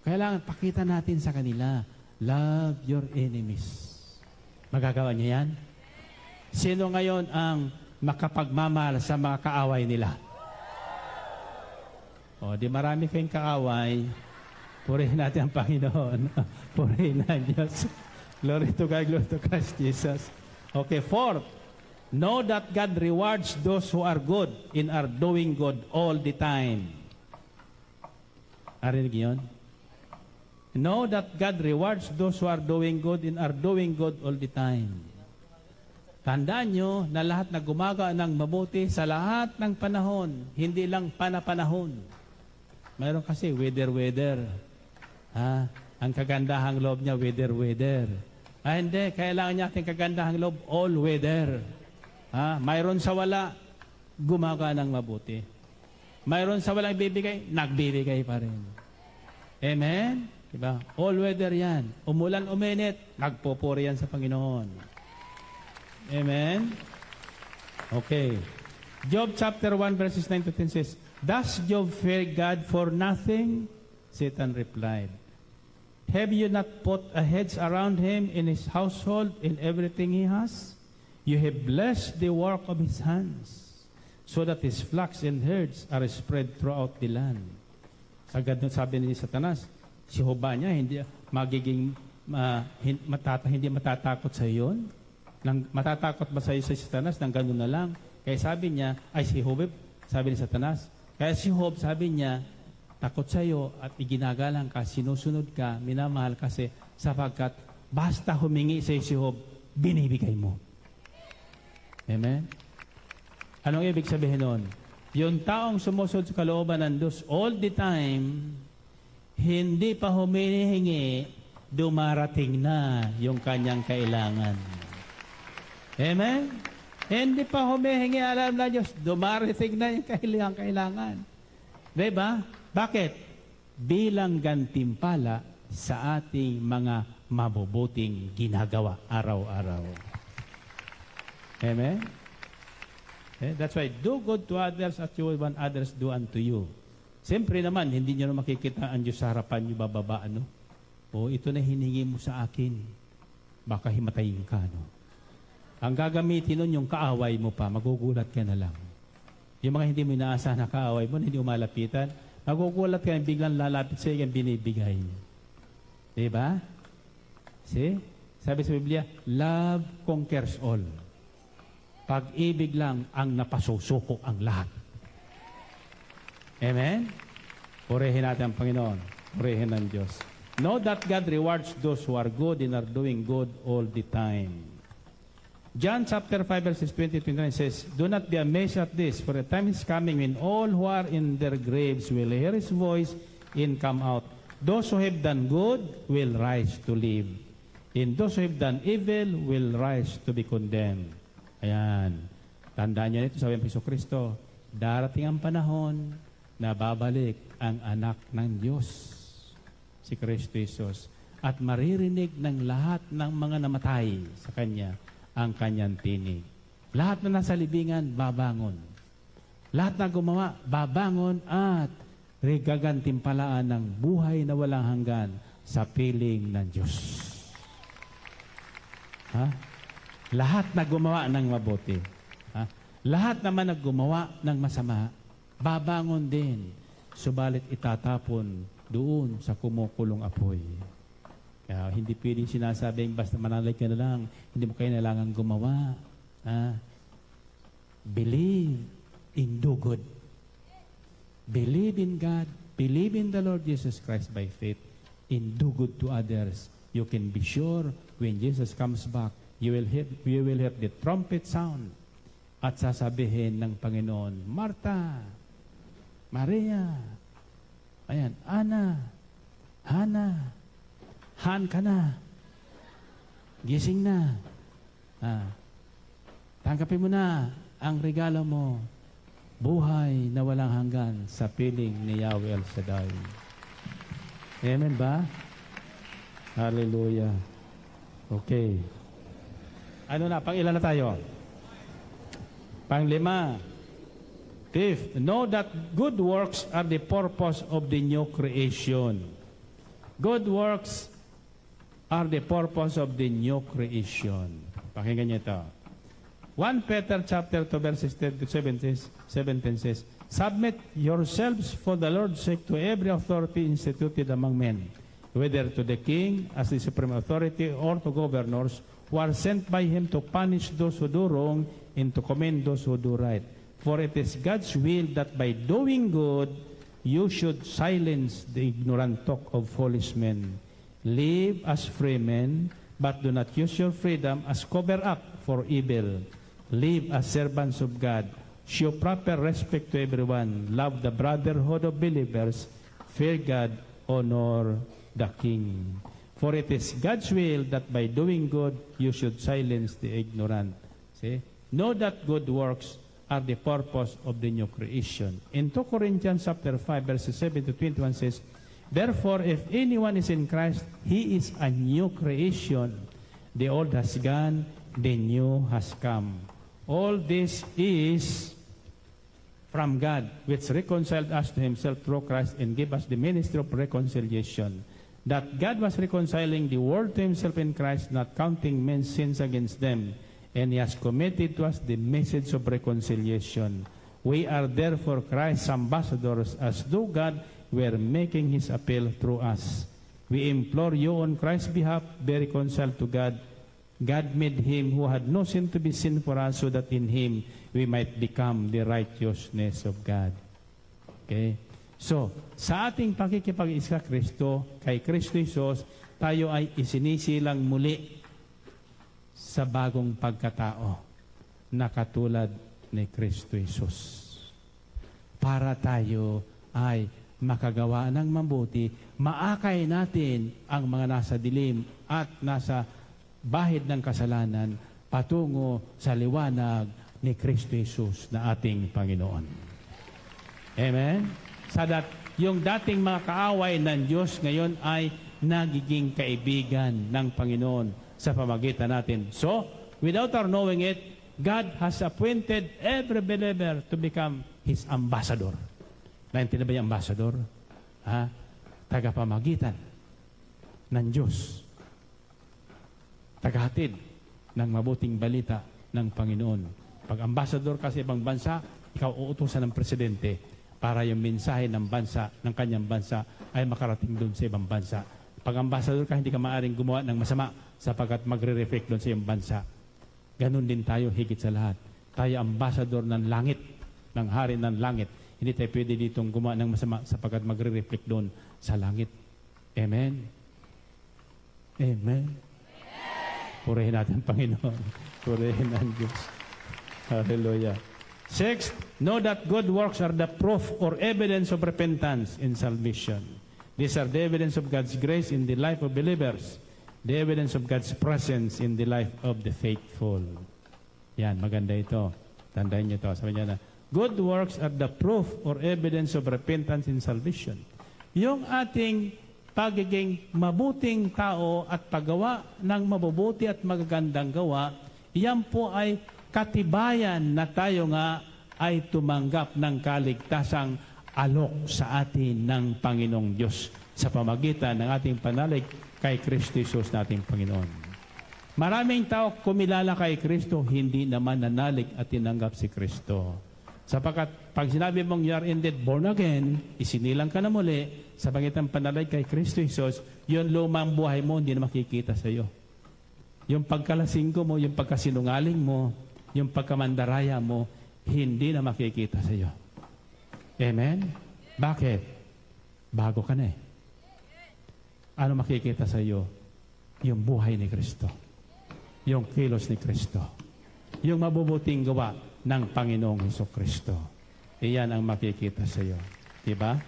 Kailangan pakita natin sa kanila, love your enemies. Magagawa niya yan? Sino ngayon ang makapagmamahal sa mga kaaway nila? Di marami kayong kaaway, purihin natin ang Panginoon. Purihin ang Diyos. Glory to God, glory to Christ Jesus. Okay, fourth, know that God rewards those who are good and are doing good all the time. Arinig yun? Know that God rewards those who are doing good and are doing good all the time. Tandaan nyo na lahat na gumagawa ng mabuti sa lahat ng panahon, hindi lang panapanahon. Mayroon kasi weather. Ang kagandahang loob niya, weather. Hindi, kailangan niya ating kagandahang loob, all weather. Mayroon sa wala, gumagawa ng mabuti. Mayroon sa walang bibigay, nagbibigay pa rin. Amen? Diba? All weather yan. Umulan, uminit, nagpupuri yan sa Panginoon. Amen? Okay. Job chapter 1 verses 9 to 10 says, Does Job fear God for nothing? Satan replied, Have you not put a hedge around him in his household, in everything he has? You have blessed the work of his hands, so that his flocks and herds are spread throughout the land. Sagad nun sabi ni Satanas, si Hoba niya hindi magiging hindi matatakot sa iyon. Matatakot ba sa iyo si Satanas nang gano'n na lang? Kaya sabi niya, si Job, sabi ni Satanas, kaya si Job sabi niya, takot sa iyo at iginagalang ka, sinusunod ka, minamahal kasi sapagkat basta humingi sa iyo si Job, binibigay mo. Amen? Anong ibig sabihin nun? Yung taong sumusunod sa kalooban ng Diyos all the time, hindi pa humihingi, dumarating na yung kanyang kailangan. Amen? Hindi pa humihingi, alam na Diyos, dumarating na yung kailangan. Diba? Bakit? Bilang gantimpala sa ating mga mabubuting ginagawa araw-araw. Amen? That's why, do good to others as you would want others do unto you. Siyempre naman, hindi nyo na makikita ang Diyos sa harapan nyo bababa, ano? O, ito na hiningi mo sa akin. Baka himatayin ka, no? Ang gagamitin nun, yung kaaway mo pa, magugulat ka na lang. Yung mga hindi mo inaasahan na kaaway mo, hindi umalapitan, magugulat ka na biglang lalapit sa iyo yung binibigay. Diba? See? Sabi sa Biblia, love conquers all. Pag-ibig lang ang napasusuko ang lahat. Amen? Purihin natin ang Panginoon. Purihin ng Diyos. Know that God rewards those who are good and are doing good all the time. John chapter 5 verses 20-29 says, do not be amazed at this, for a time is coming when all who are in their graves will hear His voice and come out. Those who have done good will rise to live, and those who have done evil will rise to be condemned. Ayan. Tandaan niyo ito, sabi ng Kristo, darating ang panahon na babalik ang anak ng Diyos, si Kristo Jesus, at maririnig ng lahat ng mga namatay sa Kanya ang Kanyang tinig. Lahat na nasa libingan, babangon. Lahat na gumawa, babangon at gagantimpalaan ng buhay na walang hanggan sa piling ng Diyos. Ha? Lahat na gumawa ng mabuti. Ha? Lahat naman na gumawa ng masama, babangon din. Subalit itatapon doon sa kumukulong apoy. Kaya hindi pwedeng sinasabing basta manalay ka na lang, hindi mo kailangan gumawa. Believe in do good. Believe in God, believe in the Lord Jesus Christ by faith, and do good to others. You can be sure when Jesus comes back, you will hear the trumpet sound at sasabihin ng Panginoon, Martha, Maria, ayan, Ana, Hana, Han ka na. Gising na. Tanggapin mo na ang regalo mo. Buhay na walang hanggan sa piling ni Yahweh El Shaddai. Amen ba? Hallelujah. Okay. Ano na? Pang ilan na tayo? Pang-5. Fifth, know that good works are the purpose of the new creation. Good works are the purpose of the new creation. Pakinggan niyo ito. 1 Peter chapter 2 verses 17 says, submit yourselves for the Lord's sake to every authority instituted among men, whether to the king as the supreme authority or to governors who are sent by him to punish those who do wrong and to commend those who do right. For it is God's will that by doing good, you should silence the ignorant talk of foolish men. Live as free men, but do not use your freedom as cover up for evil. Live as servants of God. Show proper respect to everyone. Love the brotherhood of believers. Fear God. Honor the King. For it is God's will that by doing good, you should silence the ignorant. See? Know that good works are the purpose of the new creation. In 2 Corinthians chapter 5, verses 7 to 21 says, therefore, if anyone is in Christ, he is a new creation. The old has gone, the new has come. All this is from God, which reconciled us to himself through Christ and gave us the ministry of reconciliation. That God was reconciling the world to himself in Christ, not counting men's sins against them. And he has committed to us the message of reconciliation. We are therefore Christ's ambassadors, as though God were making his appeal through us. We implore you on Christ's behalf, be reconciled to God. God made him who had no sin to be sin for us, so that in him we might become the righteousness of God. Okay? So, sa ating pakikipag-isa Kristo, kay Kristo Jesus, tayo ay isinisilang muli sa bagong pagkatao na katulad ni Kristo Jesus. Para tayo ay makagawa ng mabuti, maakay natin ang mga nasa dilim at nasa bahid ng kasalanan patungo sa liwanag ni Kristo Jesus na ating Panginoon. Amen? Sa yung dating mga kaaway ng Diyos ngayon ay nagiging kaibigan ng Panginoon sa pamagitan natin. So, without our knowing it, God has appointed every believer to become His ambassador. Naintindihan ba yung ambassador? Tagapamagitan ng Diyos. Tagahatid ng mabuting balita ng Panginoon. Pag ambassador ka sa ibang bansa, ikaw uutusan ng presidente para yung mensahe ng bansa, ng kanyang bansa, ay makarating doon sa ibang bansa. Pag ambassador ka, hindi ka maaaring gumawa ng masama sapagkat magre-reflect doon sa iyong bansa. Ganon din tayo higit sa lahat. Tayo ambassador ng langit, ng hari ng langit. Hindi tayo pwede ditong gumawa ng masama sapagkat magre-reflect doon sa langit. Amen? Amen? Purihin natin ang Panginoon. Purihin ang Diyos. Hallelujah. Sixth, know that good works are the proof or evidence of repentance in salvation. These are the evidence of God's grace in the life of believers, the evidence of God's presence in the life of the faithful. Yan, maganda ito. Tandaan niyo ito. Sabi niya na, good works are the proof or evidence of repentance in salvation. Yung ating pagiging mabuting tao at paggawa ng mabubuti at magagandang gawa, yan po ay katibayan na tayo nga ay tumanggap ng kaligtasang alok sa atin ng Panginoong Diyos sa pamagitan ng ating panalig kay Kristo Jesus nating Panginoon. Maraming tao kumilala kay Kristo, hindi naman nanalig at tinanggap si Kristo. Sapagkat pag sinabi mong you are indeed born again, isinilang ka na muli, sa pamagitan ng panalig kay Kristo Jesus, yung lumang buhay mo hindi na makikita sa iyo. Yung pagkalasinggo mo, yung pagkasinungaling mo, yung pagkamandaraya mo, hindi na makikita sa iyo. Amen? Bakit? Bago ka na eh. Ano makikita sa iyo? Yung buhay ni Kristo. Yung kilos ni Kristo. Yung mabubuting gawa ng Panginoong Hesukristo. Iyan ang makikita sa iyo. Diba?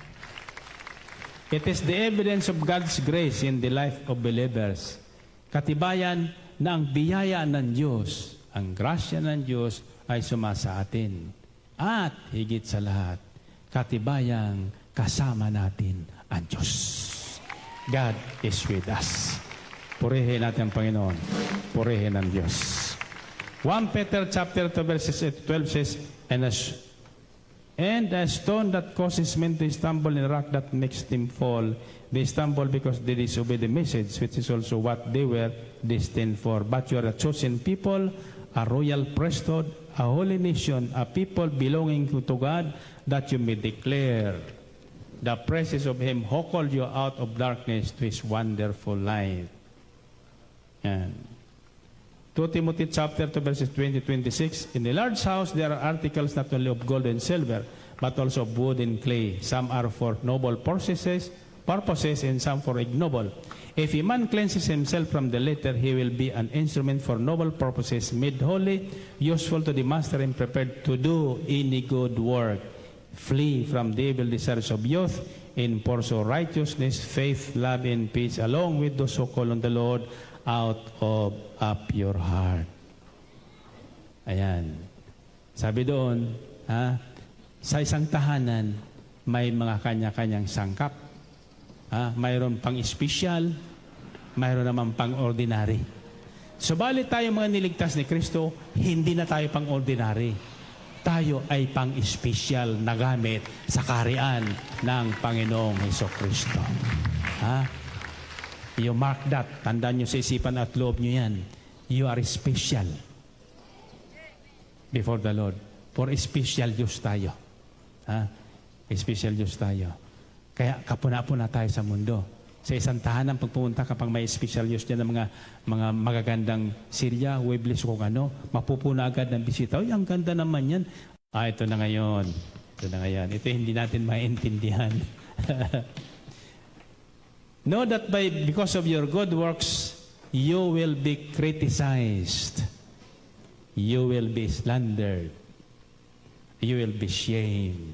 It is the evidence of God's grace in the life of believers. Katibayan na ang biyaya ng Diyos, ang grasya ng Diyos ay sumasa atin. At higit sa lahat, katibayang kasama natin ang Diyos. God is with us. Purihin natin ang Panginoon. Purihin ang Diyos. 1 Peter chapter 2 verses 12 says, And a stone that causes men to stumble and a rock that makes them fall, they stumble because they disobey the message, which is also what they were destined for. But you are a chosen people, a royal priesthood, a holy nation, a people belonging to God, that you may declare the praises of Him who called you out of darkness to His wonderful light. And 2 Timothy chapter 2 verses 20-26, in a large house there are articles not only of gold and silver, but also of wood and clay. Some are for noble purposes, and some for ignoble. If a man cleanses himself from the latter, he will be an instrument for noble purposes, made holy, useful to the master, and prepared to do any good work. Flee from the evil desires of youth, and pursue righteousness, faith, love, and peace, along with those who call on the Lord out of a pure heart. Ayan. Sabi doon, sa isang tahanan, may mga kanya-kanyang sangkap. Mayroon pang espesyal, mayroon naman pang ordinary. Subalit tayo mga niligtas ni Kristo, hindi na tayo pang ordinary. Tayo ay pang espesyal na gamit sa kaharian ng Panginoong Hesukristo. You mark that. Tandaan nyo sa isipan at loob nyo yan. You are special before the Lord. For special use tayo. Special use tayo. Kaya kapuna-puna tayo sa mundo. Sa isang tahanan, pag pumunta ka pang may special use dyan ng mga magagandang Syria, Webles kung ano, mapupuna agad ng bisita. Ay, ang ganda naman yan. Ito na ngayon. Ito na ngayon. Ito hindi natin maintindihan. Know that because of your good works, you will be criticized. You will be slandered. You will be shamed.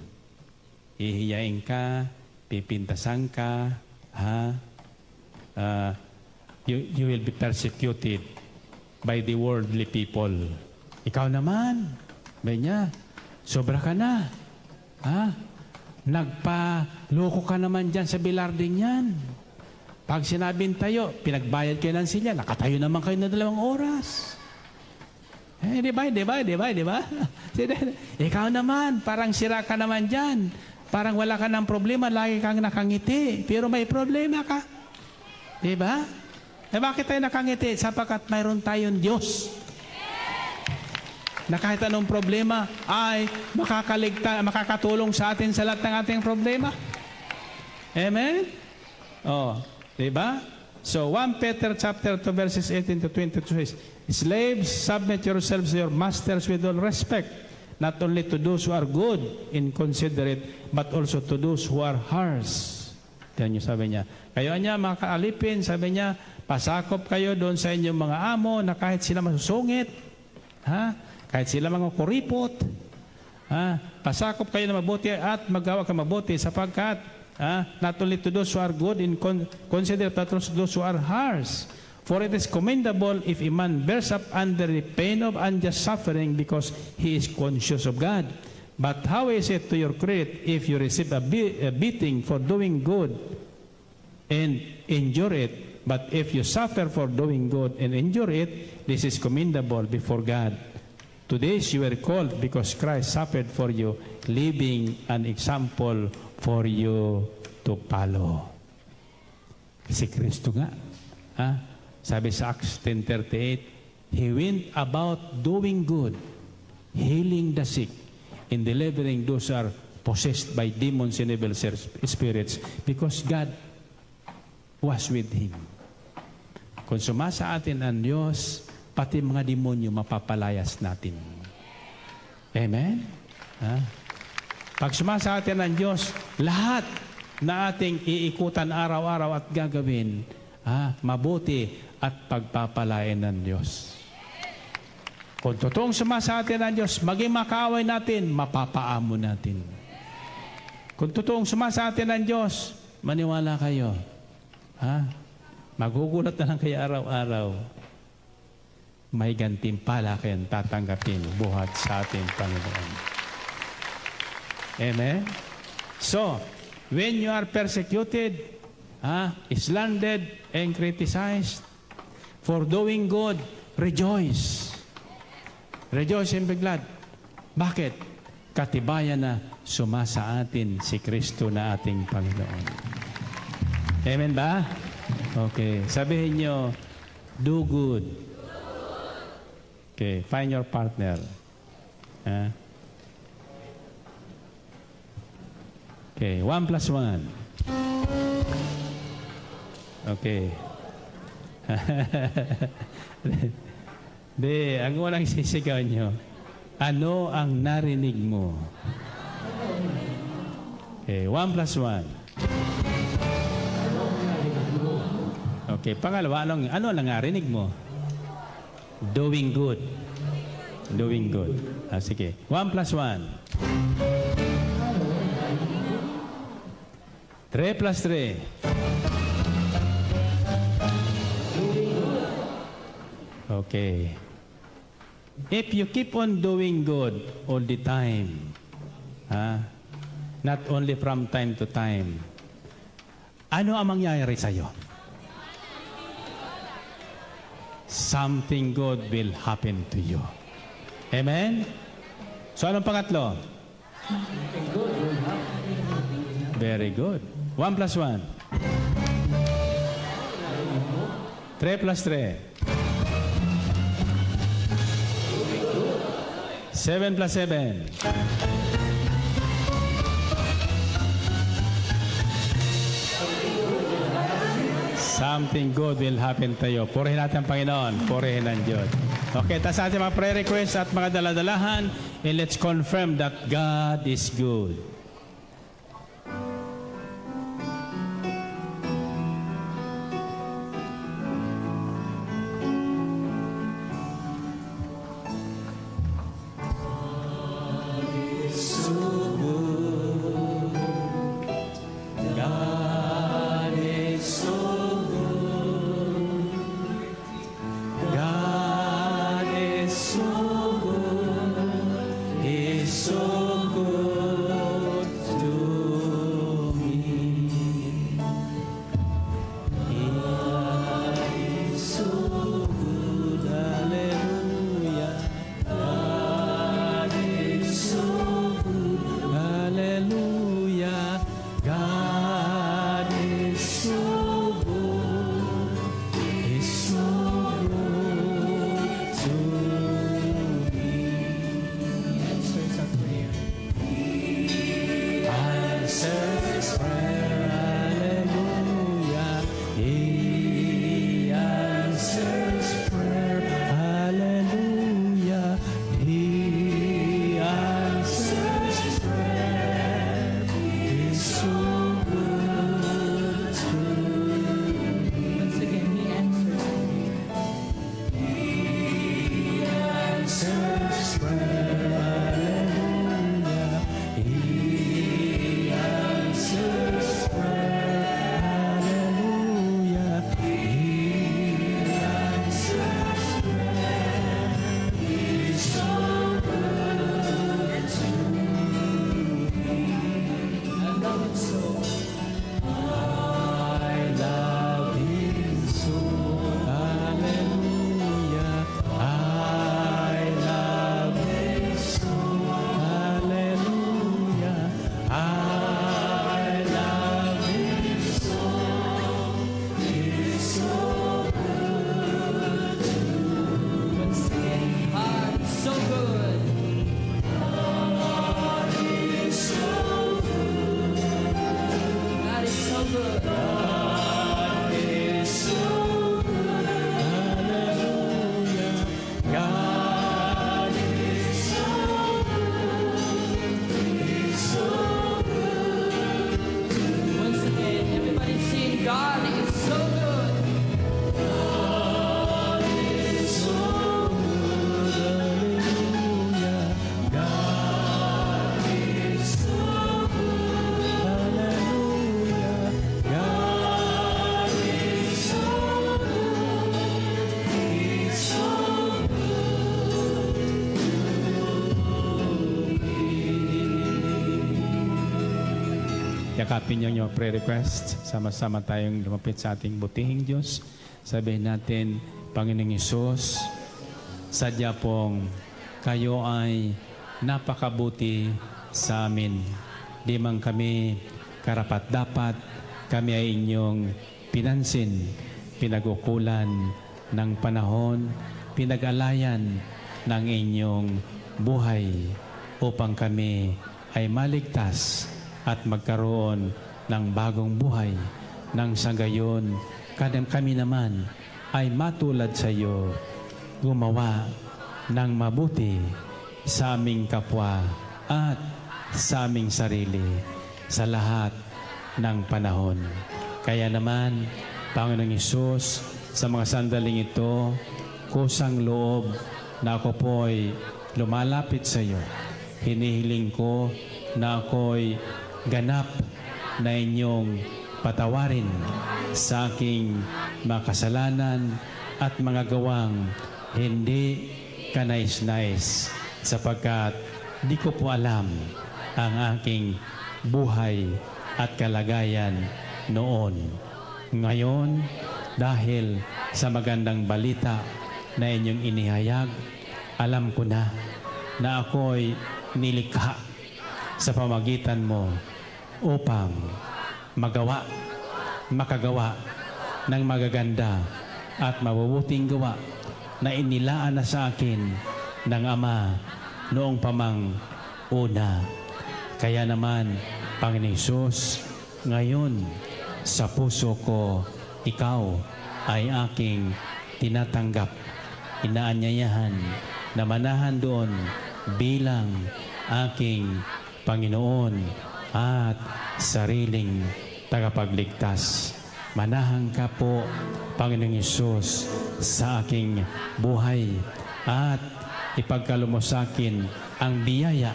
Ihiyain ka, pipintasan ka, you will be persecuted by the worldly people. Ikaw naman, niya, sobra ka na. Nagpa-loko ka naman dyan sa bilarding yan. Pag sinabing tayo, pinagbayad kayo ng silya, nakatayo naman kayo na 2 oras. Di ba? Ikaw naman, parang sira ka naman dyan. Parang wala ka ng problema, lagi kang nakangiti. Pero may problema ka. Di ba? Bakit tayo nakangiti? Sapagkat mayroon tayong Diyos. Na kahit anong problema ay makakatulong sa atin sa lahat ng ating problema. Amen? Di ba? So, 1 Peter chapter 2 verses 18 to 22 says, Slaves, submit yourselves to your masters with all respect, not only to those who are good and considerate, but also to those who are harsh. Yan yung sabi niya. Kayo niya, mga kaalipin, sabi niya, pasakop kayo doon sa inyong mga amo na kahit sila masusungit, kahit sila mga kuripot, pasakop kayo na mabuti at magawa ka mabuti sapagkat not only to those who are good and considerate, but also to those who are harsh. For it is commendable if a man bears up under the pain of unjust suffering because he is conscious of God. But how is it to your credit if you receive a beating for doing good and endure it? But if you suffer for doing good and endure it, this is commendable before God. To this you were called because Christ suffered for you, leaving an example for you to follow. Si Kristo nga. Sabi sa Acts 10:38, He went about doing good, healing the sick, and delivering those who are possessed by demons and evil spirits, because God was with Him. Kung sumasa atin ang Diyos, pati mga demonyo mapapalayas natin. Amen? Pag sumasa atin ang Diyos, lahat na ating iikutan araw-araw at gagawin, mabuti at pagpapalain ng Diyos. Kung totoong sumasa atin ang Diyos, maging makaaway natin, mapapaamo natin. Kung totoong sumasa atin ang Diyos, maniwala kayo. Magugulat na lang kayo araw-araw. May gantimpala kayong tatanggapin buhat sa ating Panginoon. Amen? So, when you are persecuted, slandered and criticized for doing good, rejoice. Rejoice and be glad. Bakit? Katibayan na sumasa atin si Kristo na ating Panginoon. Amen ba? Okay. Sabihin nyo, do good. Okay. Find your partner. Okay. 1 plus 1. Okay. Ang walang sisigaw nyo, ano ang narinig mo? Okay, 1 plus 1. Okay, pangalawa, ano ang narinig mo? Doing good. Doing good. Sige, 1 plus 1. 3 plus 3. Okay. If you keep on doing good all the time, not only from time to time, ano ang mangyayari sa'yo? Something good will happen to you. Amen? So, anong pangatlo? Very good. 1 plus 1. 3 plus 3. 7 plus 7. Something good will happen to you. Purihin natin ang Panginoon. Purihin ang Diyos. Okay, taas natin mga prayer requests at mga daladalahan. And let's confirm that God is good. So good. good. God is so good. Hallelujah. God is so good. He's so good. Once again, everybody sing, God is so good. God is so good. Hallelujah. God is so good. Hallelujah. God is so good. He's so Yakapin niyo yung prayer request. Sama-sama tayong lumapit sa ating butihing Diyos. Sabihin natin, Panginoong Hesus, sadya pong kayo ay napakabuti sa amin. Di man kami karapat-dapat, kami ay inyong pinansin, pinagukulan ng panahon, pinag-alayan ng inyong buhay upang kami ay maligtas at magkaroon ng bagong buhay. Nang sa gayon, kami naman ay matulad sa iyo, gumawa ng mabuti sa aming kapwa at sa aming sarili sa lahat ng panahon. Kaya naman, Panginoong Hesus, sa mga sandaling ito, kusang loob na ako po'y lumalapit sa iyo. Hinihiling ko na ako'y ganap na inyong patawarin sa aking mga kasalanan at mga gawang hindi kanais-nais, sapagkat di ko po alam ang aking buhay at kalagayan noon. Ngayon, dahil sa magandang balita na inyong inihayag, alam ko na ako'y nilikha sa pamagitan mo upang makagawa ng magaganda at mabubuting gawa na inilaan na sa akin ng Ama noong pamang una. Kaya naman, Panginoon Hesus, ngayon sa puso ko, ikaw ay aking tinatanggap, inaanyayahan na manahan doon bilang aking Panginoon at sariling tagapagligtas. Manahan ka po, Panginoong Hesus, sa aking buhay at ipagkaloob mo sa akin ang biyaya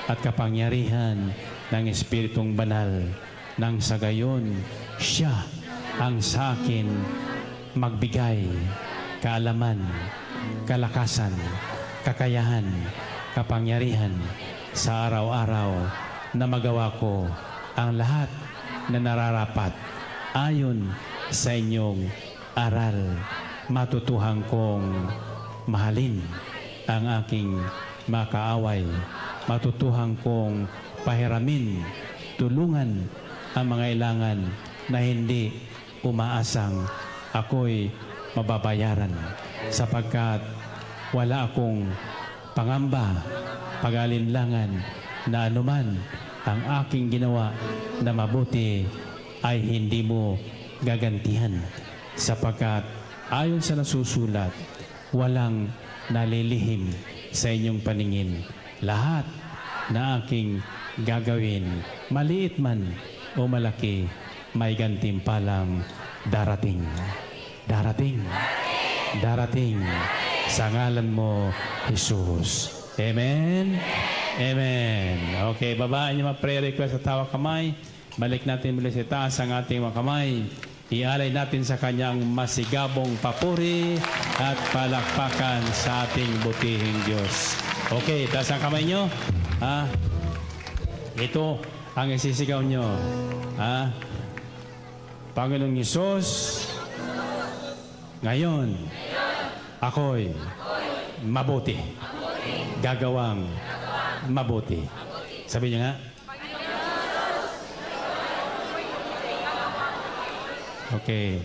at kapangyarihan ng Espiritong Banal. Nang sa gayon, siya ang sa akin magbigay kaalaman, kalakasan, kakayahan, kapangyarihan sa araw-araw na magawa ko ang lahat na nararapat ayon sa inyong aral. Matutuhan kong mahalin ang aking makaaway. Matutuhan kong pahiramin, tulungan ang mga ilangan na hindi umaasang ako'y mababayaran, sapagkat wala akong pangamba, pag-alinlangan na anuman ang aking ginawa na mabuti ay hindi mo gagantihan, sapagkat ayon sa nasusulat, walang nalilihim sa inyong paningin. Lahat na aking gagawin, maliit man o malaki, may gantimpalang darating. Darating. Darating sa ngalan mo, Jesus. Amen? Amen. Okay, babaan niyo mga prayer request sa tawag kamay. Balik natin muli sa taas ang ating mga kamay. Ialay natin sa kanyang masigabong papuri at palakpakan sa ating butihing Diyos. Okay, taas ang kamay nyo. Ito ang isisigaw nyo. Panginoong Hesus, ngayon, ako'y mabuti. Gagawang mabuti. Sabi niyo nga. Okay.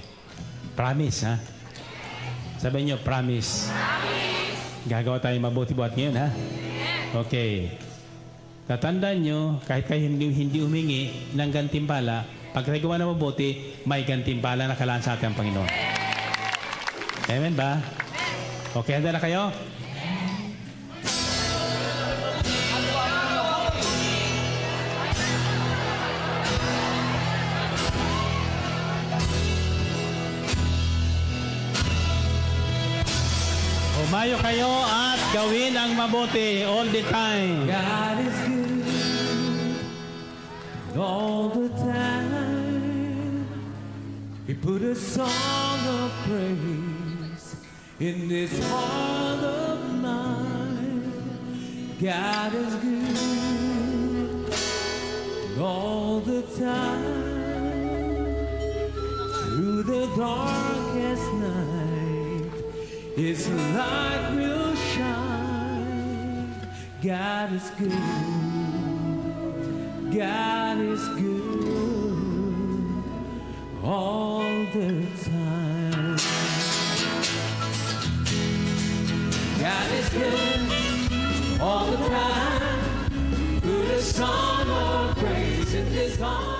Promise, ha? Sabi niyo, promise. Gagawa tayo mabuti buhat ngayon, ha? Okay. Tatandaan nyo, kahit kayo hindi humingi ng gantimpala, pag tayo gumawa ng mabuti, may gantimpala na kalaan sa ating Panginoon. Amen ba? Okay, handa na kayo? Umayo kayo at gawin ang mabuti all the time. God is good all the time. He put a song of praise in this heart of mine. God is good all the time. Through the darkest night, His light will shine. God is good. God is good all the time. God is good all the time. Put a song of praise in this heart.